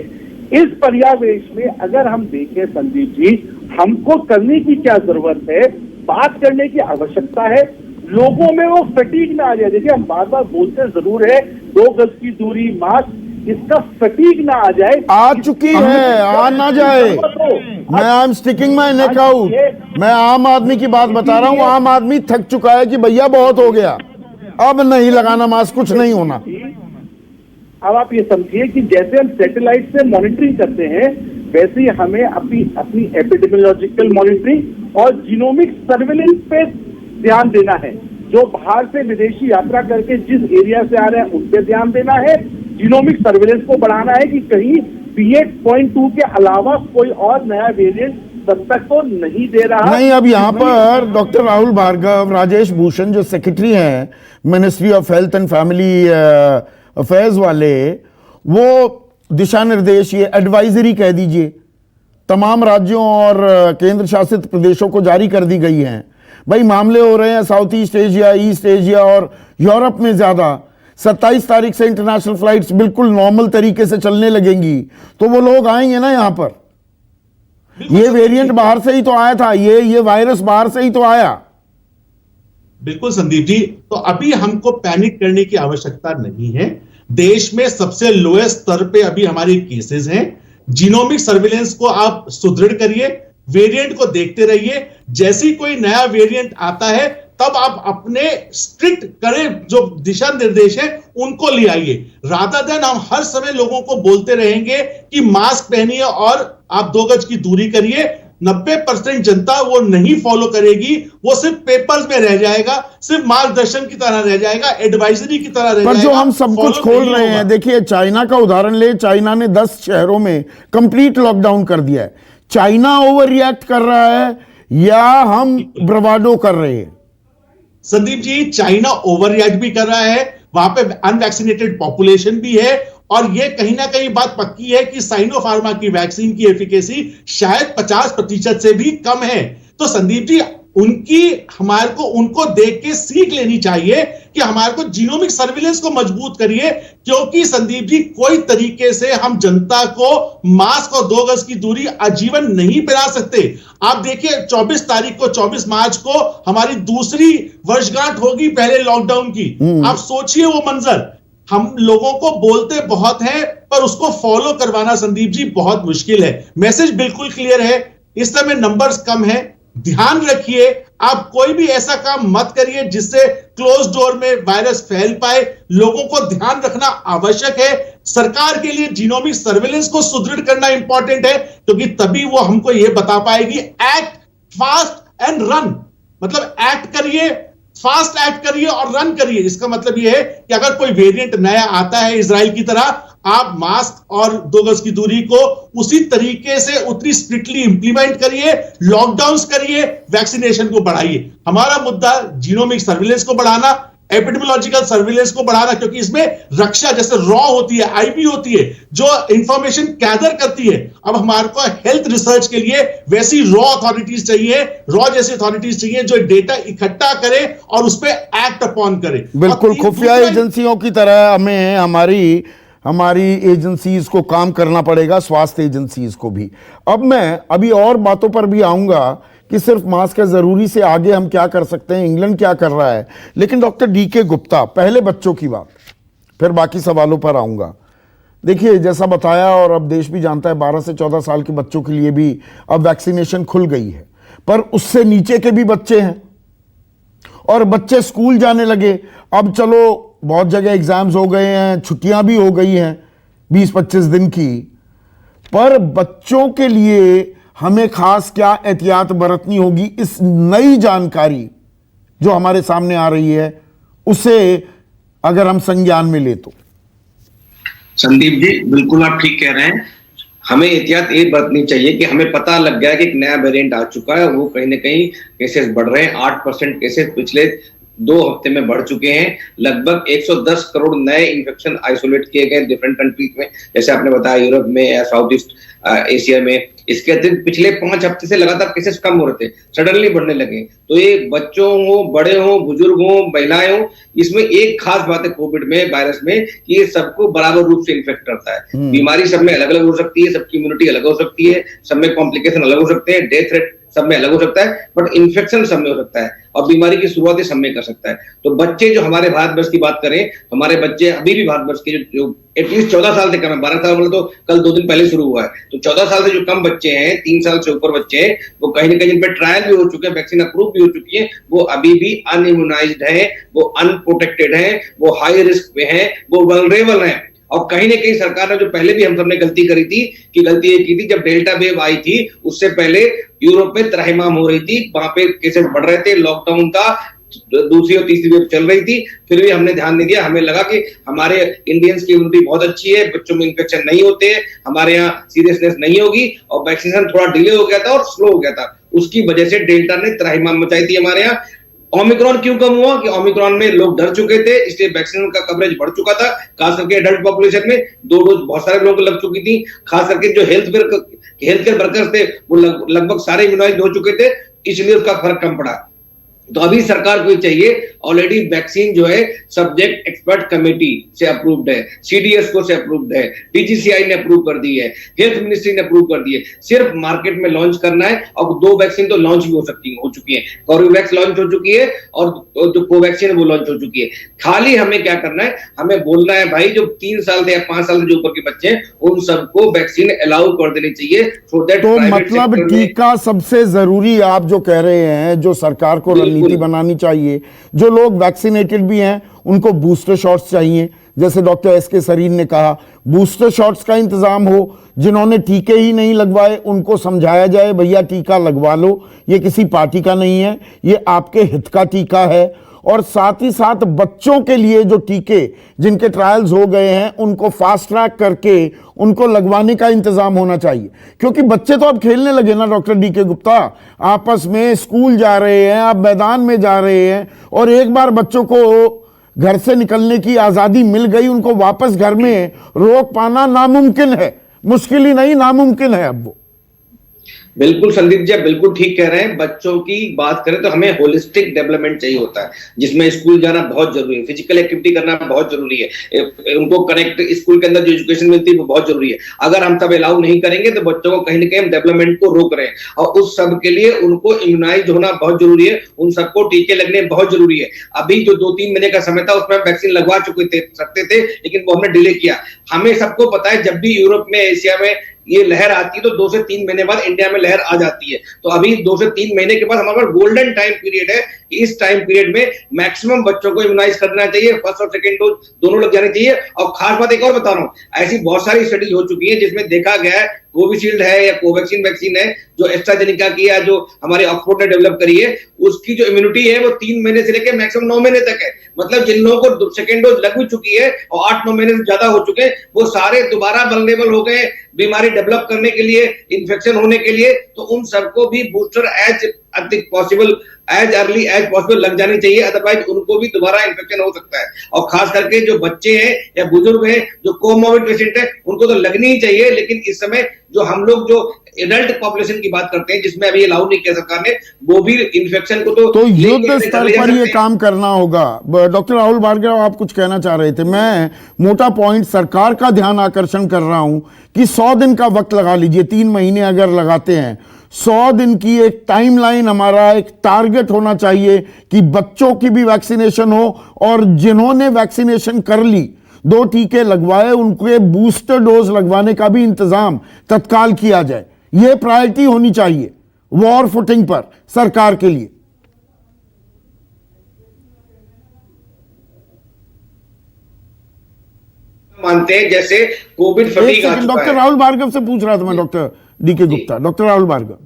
इस पर्यावेश में अगर हम देखें संदीप जी, हमको करने की क्या जरूरत है, बात करने की आवश्यकता है। लोगों में वो फटीग ना आ जाए। देखिए हम बार बार बोलते जरूर है 2 गज की दूरी, मास्क, इसका फटीग ना आ जाए। आ चुकी है, आ ना जाए। मैं I am sticking my neck out. मैं आम आदमी की बात बता रहा हूं। आम आदमी थक चुका है कि भैया बहुत हो गया, अब नहीं लगाना मास्क, कुछ नहीं होना। अब आप ये समझिए कि जैसे हम सैटेलाइट से मॉनिटरिंग करते हैं, वैसे ही हमें अपनी एपिडेमियोलॉजिकल मॉनिटरिंग और जीनोमिक सर्विलेंस पे ध्यान देना है। जो बाहर से विदेशी यात्रा करके जिस एरिया से आ रहे हैं उन पे ध्यान देना है। जीनोमिक सर्विलेंस को बढ़ाना है कि कहीं BA.2 के अलावा कोई और नया वेरिएंट दस्तक तो नहीं दे रहा। नहीं, अब यहाँ पर डॉक्टर राहुल भार्गव, राजेश भूषण जो सेक्रेटरी हैं ministry of health and family affairs वाले, वो दिशा निर्देश, ये एडवाइजरी कह दीजिए, तमाम राज्यों और केंद्र शासित प्रदेशों को जारी कर दी गई हैं। भाई मामले हो रहे हैं south east Asia, east Asia और यूरोप में ज्यादा। 27 तारीख से इंटरनेशनल फ्लाइट्स बिल्कुल नॉर्मल तरीके से चलने लगेंगी, तो वो लोग आएंगे ना यहां पर। ये वेरिएंट बाहर से ही तो आया था, ये वायरस बाहर से ही तो आया। बिल्कुल संदीप जी, तो अभी हमको पैनिक करने की आवश्यकता नहीं है। देश में सबसे लोएस्ट स्तर पे अभी हमारे केसेस हैं। जीनोमिक सर्विलेंस को आप सुदृढ़ करिए, वेरिएंट को देखते रहिए, जैसी कोई नया वेरिएंट आता है तब आप अपने स्ट्रिक्ट करें जो दिशा निर्देश है उनको ले आइए। रादर देन हम हर समय लोगों को बोलते रहेंगे कि मास्क पहनिए और आप 2 गज की दूरी करिए। 90% जनता वो नहीं फॉलो करेगी, वो सिर्फ पेपर्स में रह जाएगा, सिर्फ मार्गदर्शन की तरह रह जाएगा, एडवाइजरी की तरह रह जाएगा। पर जो हम सब कुछ खोल रहे हैं, देखिए चाइना का उदाहरण ले, चाइना ने 10 शहरों में कंप्लीट लॉकडाउन कर दिया है। चाइना ओवर रिएक्ट कर रहा है या हम ब्रवाडो कर रहे हैं? Sandeep ji, China over react भी कर रहा है, वहां पे अनवैक्सीनेटेड पॉपुलेशन भी है, और ये कहीं ना कहीं बात पक्की है कि साइनो फार्मा की वैक्सीन की एफिकेसी शायद 50% से भी कम है। तो संदीप जी, हमारे को उनको देख के सीख लेनी चाहिए कि हमारे को जीनोमिक सर्विलेंस को मजबूत करिए, क्योंकि संदीप जी कोई तरीके से हम जनता को मास्क और 2 गज की दूरी आजीवन नहीं पहना सकते। आप देखिए 24 मार्च को हमारी दूसरी वर्षगांठ होगी पहले लॉकडाउन की। आप सोचिए वो मंजर। हम लोगों को बोलते बहुत हैं पर उसको फॉलो करवाना संदीप जी बहुत मुश्किल है। मैसेज बिल्कुल क्लियर है, इस समय नंबर्स कम है, ध्यान रखिए। आप कोई भी ऐसा काम मत करिए जिससे क्लोज डोर में वायरस फैल पाए। लोगों को ध्यान रखना आवश्यक है। सरकार के लिए जीनोमिक सर्विलेंस को सुदृढ़ करना इंपॉर्टेंट है, क्योंकि तभी वो हमको यह बता पाएगी एक्ट फास्ट एंड रन। मतलब एक्ट करिए, फास्ट एक्ट करिए और रन करिए। इसका मतलब यह है कि अगर कोई वेरिएंट नया आता है इजराइल की तरह, आप मास्क और 2 गज की दूरी को उसी तरीके से उतनी स्ट्रिक्टली इंप्लीमेंट करिए, लॉकडाउन करिए, वैक्सीनेशन को बढ़ाइए। हमारा मुद्दा जीनोमिक सर्विलेंस को बढ़ाना, एपिडेमियोलॉजिकल सर्विलेंस को बढ़ाना, क्योंकि इसमें रक्षा जैसे रॉ होती है, आईबी होती है जो इंफॉर्मेशन गैदर करती है। अब हमारे को हेल्थ रिसर्च के लिए वैसी रॉ अथॉरिटीज चाहिए, रॉ जैसी अथॉरिटीज चाहिए जो डेटा इकट्ठा करे और उस पर एक्ट अपॉन करे। बिल्कुल खुफिया एजेंसियों की तरह हमें हमारी एजेंसीज को काम करना पड़ेगा, स्वास्थ्य एजेंसीज को भी। अब मैं अभी और बातों पर भी आऊंगा कि सिर्फ मास्क है जरूरी से आगे हम क्या कर सकते हैं, इंग्लैंड क्या कर रहा है। लेकिन डॉक्टर DK गुप्ता, पहले बच्चों की बात, फिर बाकी सवालों पर आऊंगा। देखिए जैसा बताया और अब देश भी जानता है 12 से 14 साल के बच्चों के लिए भी अब वैक्सीनेशन खुल गई है, पर उससे नीचे के भी बच्चे हैं और बच्चे स्कूल जाने लगे। अब चलो बहुत जगह एग्जाम्स हो गए हैं, छुट्टियां भी हो गई हैं 20-25 दिन की, पर बच्चों के लिए हमें खास क्या एहतियात बरतनी होगी? इस नई जानकारी जो हमारे सामने आ रही है उसे अगर हम संज्ञान में ले तो। संदीप जी बिल्कुल आप ठीक कह रहे हैं। हमें एहतियात ये बरतनी चाहिए कि हमें पता लग गया कि एक नया वेरिएंट आ चुका है, वो कहीं ना कहीं केसेस बढ़ रहे हैं। 8% केसेस पिछले 2 हफ्ते में बढ़ चुके हैं। लगभग 110 करोड़ नए इन्फेक्शन आइसोलेट किए गए डिफरेंट कंट्रीज में, जैसे आपने बताया यूरोप में या साउथ ईस्ट एशिया में। इसके अतिरिक्त पिछले 5 हफ्ते से लगातार केसेस कम हो रहे थे, सडनली बढ़ने लगे। तो ये बच्चों हो, बड़े हो, बुजुर्ग हो, महिलाएं हो, इसमें एक खास बात है कोविड में, वायरस में, कि ये सबको बराबर रूप से इन्फेक्ट करता है। बीमारी सब में अलग अलग हो सकती है, सबकी इम्यूनिटी अलग हो सकती है, सब में कॉम्प्लिकेशन अलग हो सकते हैं, डेथ रेट सब में अलग हो सकता है, बट इन्फेक्शन सब में हो सकता है और बीमारी की शुरुआत सब में कर सकता है। तो बच्चे जो हमारे भारतवर्ष की बात करें, हमारे बच्चे अभी भी भारतवर्ष के जो एटलीस्ट 14 साल से कम है, 12 साल वाले तो कल 2 दिन पहले शुरू हुआ है, तो 14 साल से जो कम बच्चे हैं, 3 साल से ऊपर बच्चे हैं, वो कहीं ना कहीं जिन पे ट्रायल भी हो चुके हैं, वैक्सीन अप्रूव भी हो चुकी है, वो अभी भी अनइम्यूनाइज्ड है, वो अनप्रोटेक्टेड है, वो हाई रिस्क पे है, वो वल्नरेबल है। और कहीं ना कहीं सरकार ने जो पहले भी हम सबने गलती करी थी, कि गलती ये की थी जब डेल्टा वेव आई थी, उससे पहले यूरोप में त्राहिमाम हो रही थी, वहां पे केसेस बढ़ रहे थे, लॉकडाउन था, दूसरी और तीसरी वेव चल रही थी, फिर भी हमने ध्यान नहीं दिया। हमें लगा कि हमारे इंडियंस की इम्यूनिटी बहुत अच्छी है, बच्चों में इन्फेक्शन नहीं होते, हमारे यहाँ सीरियसनेस नहीं होगी, और वैक्सीनेशन थोड़ा डिले हो गया था और स्लो हो गया था, उसकी वजह से डेल्टा ने त्राहिमाम मचाई थी हमारे यहाँ। ओमिक्रॉन क्यों कम हुआ? कि ओमिक्रॉन में लोग डर चुके थे, इसलिए वैक्सीन का कवरेज बढ़ चुका था, खास करके एडल्ट पॉपुलेशन में 2 डोज बहुत सारे लोगों को लग चुकी थी, खास करके जो हेल्थ केयर वर्कर्स थे वो लगभग सारे इम्यूनाइज हो चुके थे, इसलिए उसका फर्क कम पड़ा। तो अभी सरकार को चाहिए, ऑलरेडी वैक्सीन जो है सब्जेक्ट एक्सपर्ट कमेटी से अप्रूव्ड है, सीडीएस को से अप्रूव्ड है, डीजीसीआई ने अप्रूव कर दी है, हेल्थ मिनिस्ट्री ने अप्रूव कर दी है, सिर्फ मार्केट में लॉन्च करना है। और 2 वैक्सीन तो लॉन्च भी हो चुकी है, कोरोवैक्स लॉन्च हो चुकी है और जो कोवैक्सीन वो लॉन्च हो चुकी है। खाली हमें क्या करना है, हमें बोलना है भाई जो 3 साल से या 5 साल से जो ऊपर के बच्चे हैं उन सबको वैक्सीन अलाउ कर देनी चाहिए, सो दैट तो मतलब टीका सबसे जरूरी है, आप जो कह रहे हैं, जो सरकार को रणनीति बनानी चाहिए। जो लोग वैक्सीनेटेड भी हैं उनको बूस्टर शॉट्स चाहिए, जैसे डॉक्टर एस.के. सरीन ने कहा, बूस्टर शॉट्स का इंतजाम हो। जिन्होंने टीके ही नहीं लगवाए उनको समझाया जाए, भैया टीका लगवा लो, ये किसी पार्टी का नहीं है, ये आपके हित का टीका है। और साथ ही साथ बच्चों के लिए जो टीके जिनके ट्रायल्स हो गए हैं उनको फास्ट ट्रैक करके उनको लगवाने का इंतजाम होना चाहिए, क्योंकि बच्चे तो अब खेलने लगे ना डॉक्टर डी.के. गुप्ता, आपस में स्कूल जा रहे हैं, आप मैदान में जा रहे हैं, और एक बार बच्चों को घर से निकलने की आजादी मिल गई, उनको वापस घर में रोक पाना नामुमकिन है, मुश्किल ही नहीं नामुमकिन है अब वो। बिल्कुल संदीप जी, आप बिल्कुल ठीक कह रहे हैं। बच्चों की बात करें तो हमें होलिस्टिक डेवलपमेंट चाहिए होता है, जिसमें स्कूल जाना बहुत जरूरी है, फिजिकल एक्टिविटी करना बहुत जरूरी है, उनको कनेक्ट स्कूल के अंदर जो एजुकेशन मिलती है वो बहुत जरूरी है। अगर हम सब अलाउ नहीं करेंगे तो बच्चों को कहीं ना कहीं हम डेवलपमेंट को रोक रहे हैं, और उस सब के लिए उनको इम्यूनाइज होना बहुत जरूरी है, उन सबको टीके लगने बहुत जरूरी है। अभी जो 2-3 महीने का समय था उसमें वैक्सीन लगवा सकते थे, लेकिन वो हमने डिले किया। हमें सबको पता है जब भी यूरोप में, एशिया में ये लहर आती है तो 2 से 3 महीने बाद इंडिया में लहर आ जाती है। तो अभी 2 से 3 महीने के बाद हमारे पास गोल्डन टाइम पीरियड है। इस टाइम पीरियड में मैक्सिमम बच्चों को इम्यूनाइज करना चाहिए, फर्स्ट और सेकंड डोज दोनों लग जाने चाहिए। और खास बात एक और बता रहा हूं, ऐसी बहुत सारी स्टडीज हो चुकी है जिसमें देखा गया है कोविशील्ड है या कोवैक्सीन वैक्सीन है जो एस्ट्राजेनिका की या जो हमारे ऑक्सफोर्ड ने डेवलप करी है, उसकी जो इम्यूनिटी है वो 3 महीने से लेकर मैक्सिमम 9 महीने तक है। मतलब जिन लोगों को सेकंड डोज लग भी चुकी है और 8-9 महीने से ज्यादा हो चुके हैं, वो सारे दोबारा वल्नरेबल हो गए बीमारी डेवलप करने के लिए, इन्फेक्शन होने के लिए। तो उन सबको भी booster as possible, as early as possible लग जानी चाहिए, अदरवाइज उनको भी दोबारा इन्फेक्शन हो सकता है। और खास करके जो बच्चे हैं या बुजुर्ग हैं, जो कोमोर्बिड पेशेंट है, उनको तो लगनी ही चाहिए। लेकिन इस समय जो हम लोग जो एडल्ट पॉपुलेशन की बात करते हैं, जिसमें अभी अलाउ नहीं किया सरकार ने, वो भी इन्फेक्शन को तो युद्ध स्तर पर ये काम करना होगा। डॉक्टर राहुल भार्गव, आप कुछ कहना चाह रहे थे। मैं मोटा पॉइंट सरकार का ध्यान आकर्षण कर रहा हूं कि 100 दिन का वक्त लगा लीजिए, 3 महीने अगर लगाते हैं, 100 दिन की एक टाइमलाइन, हमारा एक टारगेट होना चाहिए कि बच्चों की भी वैक्सीनेशन हो, और जिन्होंने वैक्सीनेशन कर ली, 2 टीके लगवाए, उनके बूस्टर डोज लगवाने का भी इंतजाम तत्काल किया जाए। यह प्रायोरिटी होनी चाहिए वॉर फुटिंग पर सरकार के लिए। मानते हैं जैसे कोविड फटीग आ चुका है। डॉक्टर राहुल भार्गव से पूछ रहा था मैं, doctor D K. Gupta. Doctor Rahul Bhargava,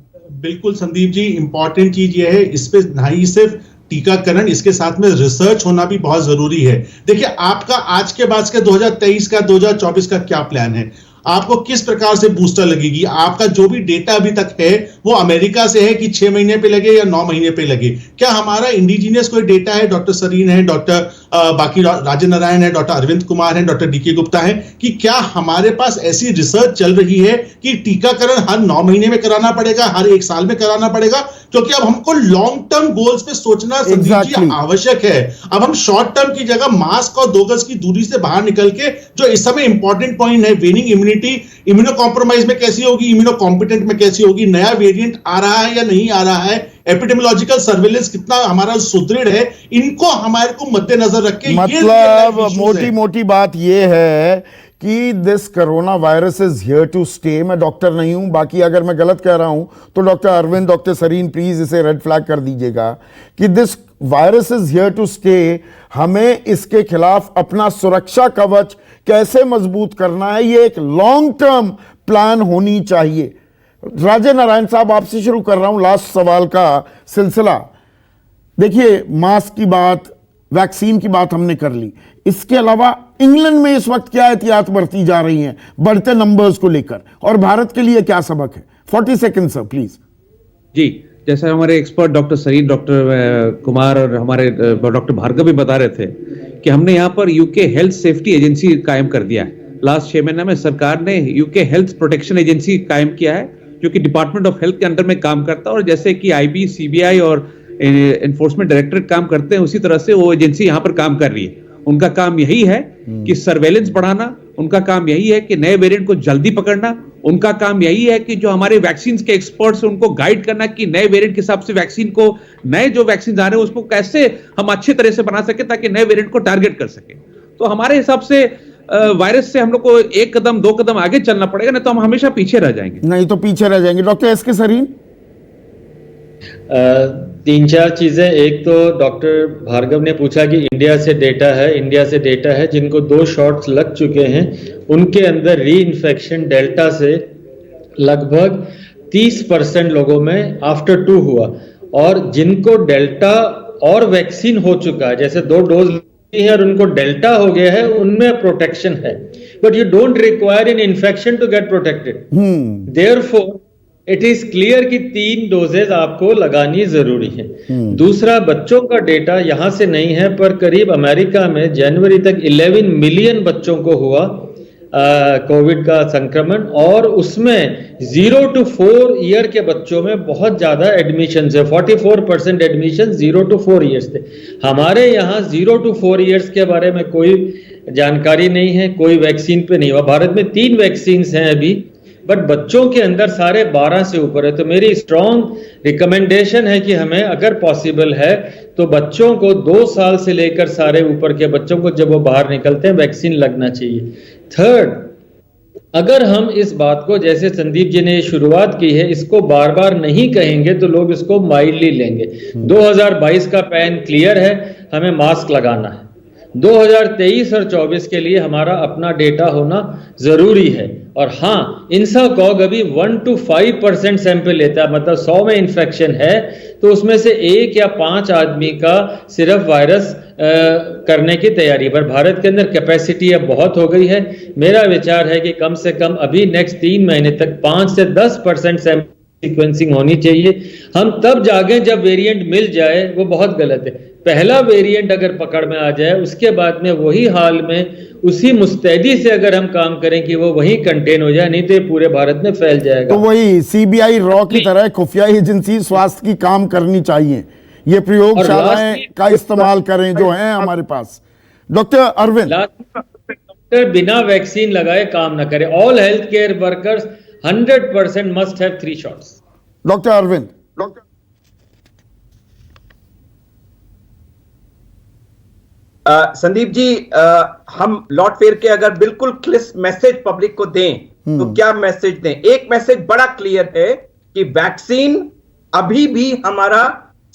बिल्कुल संदीप जी, इंपॉर्टेंट चीज ये है, इस पे नहीं सिर्फ टीकाकरण, इसके साथ में रिसर्च होना भी बहुत जरूरी है। देखिए, आपका आज के बाद के 2023 का 2024 का क्या प्लान है? आपको किस प्रकार से बूस्टर लगेगी? आपका जो भी डेटा अभी तक है वो अमेरिका से है कि 6 महीने पे लगे या 9 महीने पे लगे? क्या हमारा इंडिजीनियस कोई डेटा है? डॉक्टर सरीन है, डॉक्टर बाकी राजेंद्र नारायण है, डॉक्टर अरविंद कुमार है, डॉक्टर डी.के. गुप्ता है, कि क्या हमारे पास ऐसी रिसर्च चल रही है कि टीकाकरण हर 9 महीने में कराना पड़ेगा, हर 1 साल में कराना पड़ेगा? क्योंकि अब हमको लॉन्ग टर्म गोल्स पे सोचना संदीप जी आवश्यक है। अब हम शॉर्ट टर्म की जगह मास्क और 2 गज की दूरी से बाहर निकल के, जो इस समय इंपॉर्टेंट पॉइंट है, वेनिंग इम्यूनिटी, इम्यूनो कॉम्प्रोमाइज में कैसी होगी, इम्यूनो कॉम्पिटेंट में कैसी होगी, नया वेरिएंट आ रहा है या नहीं आ रहा है, एपिडेमियोलॉजिकल सर्वेलेंस कितना हमारा सुदृढ़ है, इनको हमारे को मद्देनजर रख के, मतलब मोटी मोटी बात यह है कि this corona virus is here to stay. मैं डॉक्टर नहीं हूं, बाकी अगर मैं गलत कह रहा हूं तो doctor Arvind, doctor Sarin, please इसे रेड फ्लैग कर दीजिएगा कि this virus is here to stay. हमें इसके खिलाफ अपना सुरक्षा कवच कैसे मजबूत करना है, ये एक लॉन्ग टर्म प्लान होनी चाहिए। राजेंद्र नारायण साहब, आपसे शुरू कर रहा हूं लास्ट सवाल का सिलसिला। देखिए, मास्क की बात, वैक्सीन की बात हमने कर ली, इसके अलावा इंग्लैंड में इस वक्त क्या एहतियात बरती जा रही हैं बढ़ते नंबर्स को लेकर, और भारत के लिए क्या सबक है? 40 सेकंड सर, प्लीज। जी, जैसे हमारे expert doctor Sarin, doctor Kumar और हमारे डॉक्टर भार्गव भी बता रहे थे कि हमने यहाँ पर यूके हेल्थ सेफ्टी एजेंसी कायम कर दिया है। लास्ट 6 महीने में सरकार ने यूके हेल्थ प्रोटेक्शन एजेंसी कायम किया है, जो कि डिपार्टमेंट ऑफ हेल्थ के अंडर में काम करता है। और जैसे कि आईबी, सीबीआई और एनफोर्समेंट डायरेक्टरेट काम करते हैं, उसी तरह से वो एजेंसी यहाँ पर काम कर रही है। उनका काम यही है कि सर्वेलेंस बढ़ाना, उनका काम यही है कि नए वेरिएंट को जल्दी पकड़ना, उनका काम यही है कि जो हमारे वैक्सीन के एक्सपर्ट्स हैं उनको गाइड करना कि नए वेरिएंट के हिसाब से वैक्सीन को, नए जो वैक्सीन आ रहे हैं उसको कैसे हम अच्छे तरह से बना सके ताकि नए वेरिएंट को टारगेट कर सके। तो हमारे हिसाब से वायरस से हम लोग को 1 कदम 2 कदम आगे चलना पड़ेगा, नहीं तो हम हमेशा पीछे रह जाएंगे। नहीं तो पीछे रह जाएंगे। डॉक्टर एसके सरीन, 3-4 चीजें। एक तो डॉक्टर भार्गव ने पूछा कि इंडिया से डेटा है जिनको 2 शॉट्स लग चुके हैं, उनके अंदर री इन्फेक्शन डेल्टा से लगभग 30% लोगों में आफ्टर 2 हुआ, और जिनको डेल्टा और वैक्सीन हो चुका है, जैसे 2 डोज ली है और उनको डेल्टा हो गया है, उनमें प्रोटेक्शन है, but you don't require an infection to get protected. Therefore it is clear कि 3 डोजेज आपको लगानी जरूरी है। दूसरा, बच्चों का डेटा यहां से नहीं है, पर करीब अमेरिका में जनवरी तक 11 मिलियन बच्चों को हुआ कोविड का संक्रमण, और उसमें 0 to 4 ईयर के बच्चों में बहुत ज्यादा एडमिशन है। 44% एडमिशन 0 to 4 ईयर्स थे। हमारे यहाँ 0 to 4 ईयर्स के बारे में कोई जानकारी नहीं है, कोई वैक्सीन पे नहीं हुआ। भारत में 3 वैक्सीन हैं अभी, बट बच्चों के अंदर सारे 12 से ऊपर है। तो मेरी स्ट्रॉन्ग रिकमेंडेशन है कि हमें अगर पॉसिबल है तो बच्चों को 2 साल से लेकर सारे ऊपर के बच्चों को जब वो बाहर निकलते हैं वैक्सीन लगना चाहिए। थर्ड, अगर हम इस बात को, जैसे संदीप जी ने शुरुआत की है, इसको बार बार नहीं कहेंगे तो लोग इसको माइल्डली लेंगे। 2022 का पैन क्लियर है, हमें मास्क लगाना है। 2023 और 24 के लिए हमारा अपना डेटा होना जरूरी है। और हाँ, इंसाकॉग अभी 1 to 5% सैंपल लेता है, मतलब 100 में इन्फेक्शन है तो उसमें से 1 या 5 आदमी का सिर्फ वायरस करने की तैयारी। पर भारत के अंदर कैपेसिटी अब बहुत हो गई है। मेरा विचार है कि कम से कम अभी नेक्स्ट 3 महीने तक 5 से 10% सैंपल सीक्वेंसिंग होनी चाहिए। हम तब जागे जब वेरिएंट मिल जाए, वो बहुत गलत है। पहला वेरिएंट अगर पकड़ में आ जाए, उसके बाद में वही हाल में उसी मुस्तैदी से अगर हम काम करें कि वो वही कंटेन हो जाए, नहीं तो ये पूरे भारत में फैल जाएगा। तो वही सीबीआई रॉ की तरह खुफिया एजेंसी स्वास्थ्य की काम करनी चाहिए, ये प्रयोगशालाएं का इस्तेमाल करें जो हैं हमारे पास। डॉक्टर अरविंद, डॉक्टर बिना वैक्सीन लगाए काम ना करें। All health care workers 100% must have 3 shots. Doctor Arvind, Sandeep ji, हम लौट फेर के अगर बिल्कुल क्लियर मैसेज पब्लिक को दें तो क्या मैसेज दें? एक मैसेज बड़ा क्लियर है कि वैक्सीन अभी भी हमारा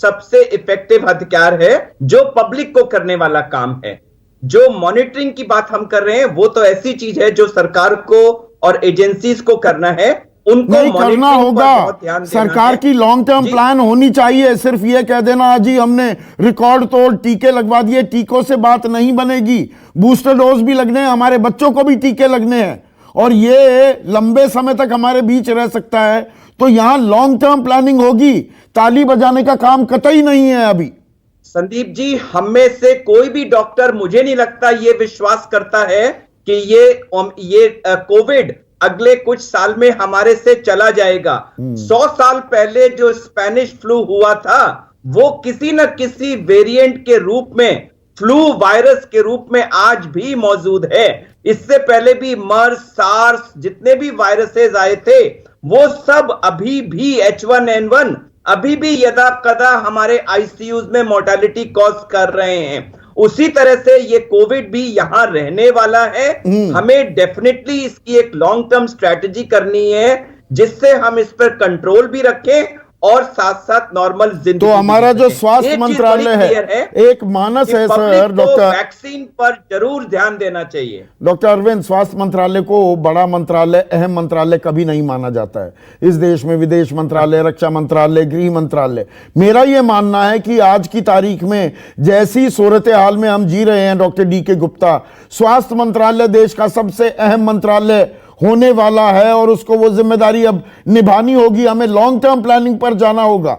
सबसे इफेक्टिव हथियार है, जो पब्लिक को करने वाला काम है। जो मॉनिटरिंग की बात हम कर रहे हैं वो तो ऐसी चीज है जो सरकार को और एजेंसीज को करना है, उनको नहीं करना होगा। सरकार की लॉन्ग टर्म प्लान होनी चाहिए। सिर्फ ये कह देना आज ही हमने रिकॉर्ड तोड़ टीके लगवा दिए, टीकों से बात नहीं बनेगी। बूस्टर डोज भी लगने हैं, हमारे बच्चों को भी टीके लगने हैं, और ये लंबे समय तक हमारे बीच रह सकता है। तो यहां लॉन्ग टर्म प्लानिंग होगी, ताली बजाने का काम कतई नहीं है अभी। संदीप जी, हम में से कोई भी डॉक्टर, मुझे नहीं लगता ये विश्वास करता है कि ये कोविड अगले कुछ साल में हमारे से चला जाएगा। 100 साल पहले जो स्पेनिश फ्लू हुआ था वो किसी न किसी वेरिएंट के रूप में, फ्लू वायरस के रूप में आज भी मौजूद है। इससे पहले भी मर्स, सार्स, जितने भी वायरसेस आए थे वो सब अभी भी H1N1 अभी भी यदा कदा हमारे आईसीयूज में मोर्टेलिटी कॉज कर रहे हैं। उसी तरह से ये कोविड भी यहां रहने वाला है। हमें डेफिनेटली इसकी एक लॉन्ग टर्म स्ट्रेटजी करनी है जिससे हम इस पर कंट्रोल भी रखें और साथ साथ नॉर्मल जिंदगी। तो हमारा जो स्वास्थ्य मंत्रालय है, एक मानस है सर, डॉक्टर, वैक्सीन पर जरूर ध्यान देना चाहिए। डॉक्टर अरविंद, स्वास्थ्य मंत्रालय को बड़ा मंत्रालय, अहम मंत्रालय कभी नहीं माना जाता है इस देश में। विदेश मंत्रालय, रक्षा मंत्रालय, गृह मंत्रालय। मेरा यह मानना है कि आज की तारीख में जैसी सूरत हाल में हम जी रहे हैं, डॉक्टर DK गुप्ता, स्वास्थ्य मंत्रालय देश का सबसे अहम मंत्रालय होने वाला है और उसको वो जिम्मेदारी अब निभानी होगी। हमें लॉन्ग टर्म प्लानिंग पर जाना होगा।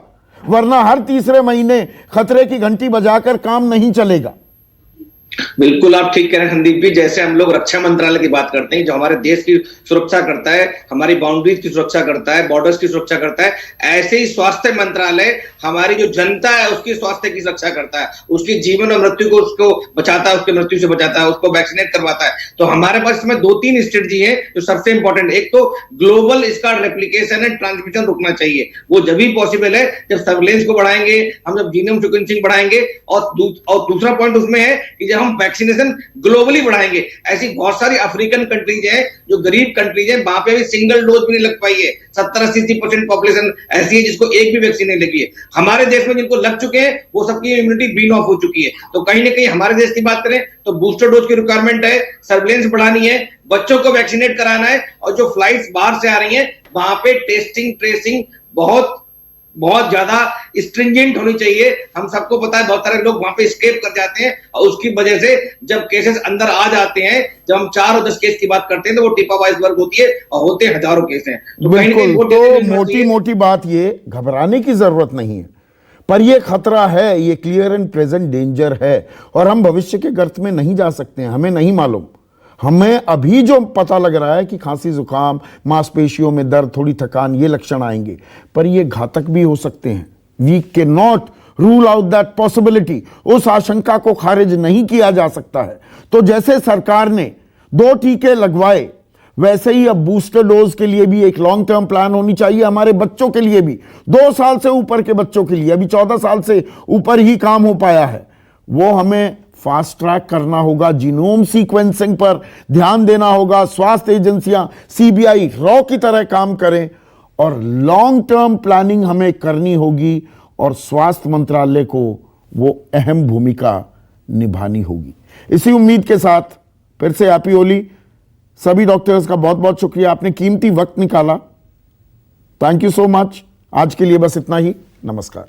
वरना हर तीसरे महीने खतरे की घंटी बजाकर काम नहीं चलेगा। बिल्कुल आप ठीक कह रहे हैं संदीप जी। जैसे हम लोग रक्षा मंत्रालय की बात करते हैं जो हमारे देश की सुरक्षा करता है, हमारी बाउंड्रीज की सुरक्षा करता है, बॉर्डर्स की सुरक्षा करता है, ऐसे ही स्वास्थ्य मंत्रालय हमारी जो जनता है उसकी स्वास्थ्य की सुरक्षा करता है, उसकी जीवन और मृत्यु को उसको बचाता है, उसके मृत्यु से बचाता है, उसको वैक्सीनेट करवाता है। तो हमारे पास इसमें 2-3 स्ट्रेटजी है जो सबसे इंपॉर्टेंट। एक तो ग्लोबल इसका रेप्लिकेशन एंड ट्रांसमिशन रुकना चाहिए, वो जब भी पॉसिबल है जब सर्विलेंस को बढ़ाएंगे, हम जब जीनोम सीक्वेंसिंग बढ़ाएंगे, और दूसरा पॉइंट उसमें है कि जब हम वैक्सीनेशन ग्लोबली बढ़ाएंगे। ऐसी बहुत सारी अफ्रीकन कंट्रीज हैं जो गरीब कंट्रीज हैं, वहां पे भी सिंगल डोज भी नहीं लग पाई है। 70-80% पॉपुलेशन ऐसी है जिसको एक भी वैक्सीन नहीं लगी है। हमारे देश में जिनको लग चुके हैं वो सबकी इम्यूनिटी बीन ऑफ हो चुकी है। तो कहीं ना कहीं हमारे देश की बात करें तो बूस्टर डोज की रिक्वायरमेंट है, सर्विलेंस बढ़ानी है, बच्चों को वैक्सीनेट कराना है, और जो फ्लाइट्स बाहर से आ रही हैं वहां पे टेस्टिंग ट्रेसिंग बहुत ज्यादा स्ट्रिंजेंट होनी चाहिए। हम सबको पता है बहुत सारे लोग वहां पे एस्केप कर जाते हैं, और उसकी वजह से जब केसेस अंदर आ जाते हैं, जब हम 4 और 10 केस की बात करते हैं तो वो टिप ऑफ आइसबर्ग होती है और होते हजारों केस हैं। तो कहीं ना कहीं वो तो मोटी मोटी बात, ये घबराने की जरूरत नहीं है, पर ये खतरा है, ये क्लियर एंड प्रेजेंट डेंजर है, और हम भविष्य के गर्त में नहीं जा सकते हैं। हमें नहीं मालूम, हमें अभी जो पता लग रहा है कि खांसी जुकाम, मांसपेशियों में दर्द, थोड़ी थकान, ये लक्षण आएंगे, पर ये घातक भी हो सकते हैं। We can not rule out that possibility. उस आशंका को खारिज नहीं किया जा सकता है। तो जैसे सरकार ने 2 टीके लगवाए, वैसे ही अब बूस्टर डोज के लिए भी एक लॉन्ग टर्म प्लान होनी चाहिए। हमारे बच्चों के लिए भी, 2 साल से ऊपर के बच्चों के लिए, अभी 14 साल से ऊपर ही काम हो पाया है, वो हमें फास्ट ट्रैक करना होगा। जीनोम सीक्वेंसिंग पर ध्यान देना होगा। स्वास्थ्य एजेंसियां सीबीआई रॉ की तरह काम करें, और लॉन्ग टर्म प्लानिंग हमें करनी होगी, और स्वास्थ्य मंत्रालय को वो अहम भूमिका निभानी होगी। इसी उम्मीद के साथ फिर से हैप्पी होली। सभी डॉक्टर्स का बहुत बहुत शुक्रिया, आपने कीमती वक्त निकाला। Thank you so much. आज के लिए बस इतना ही। नमस्कार।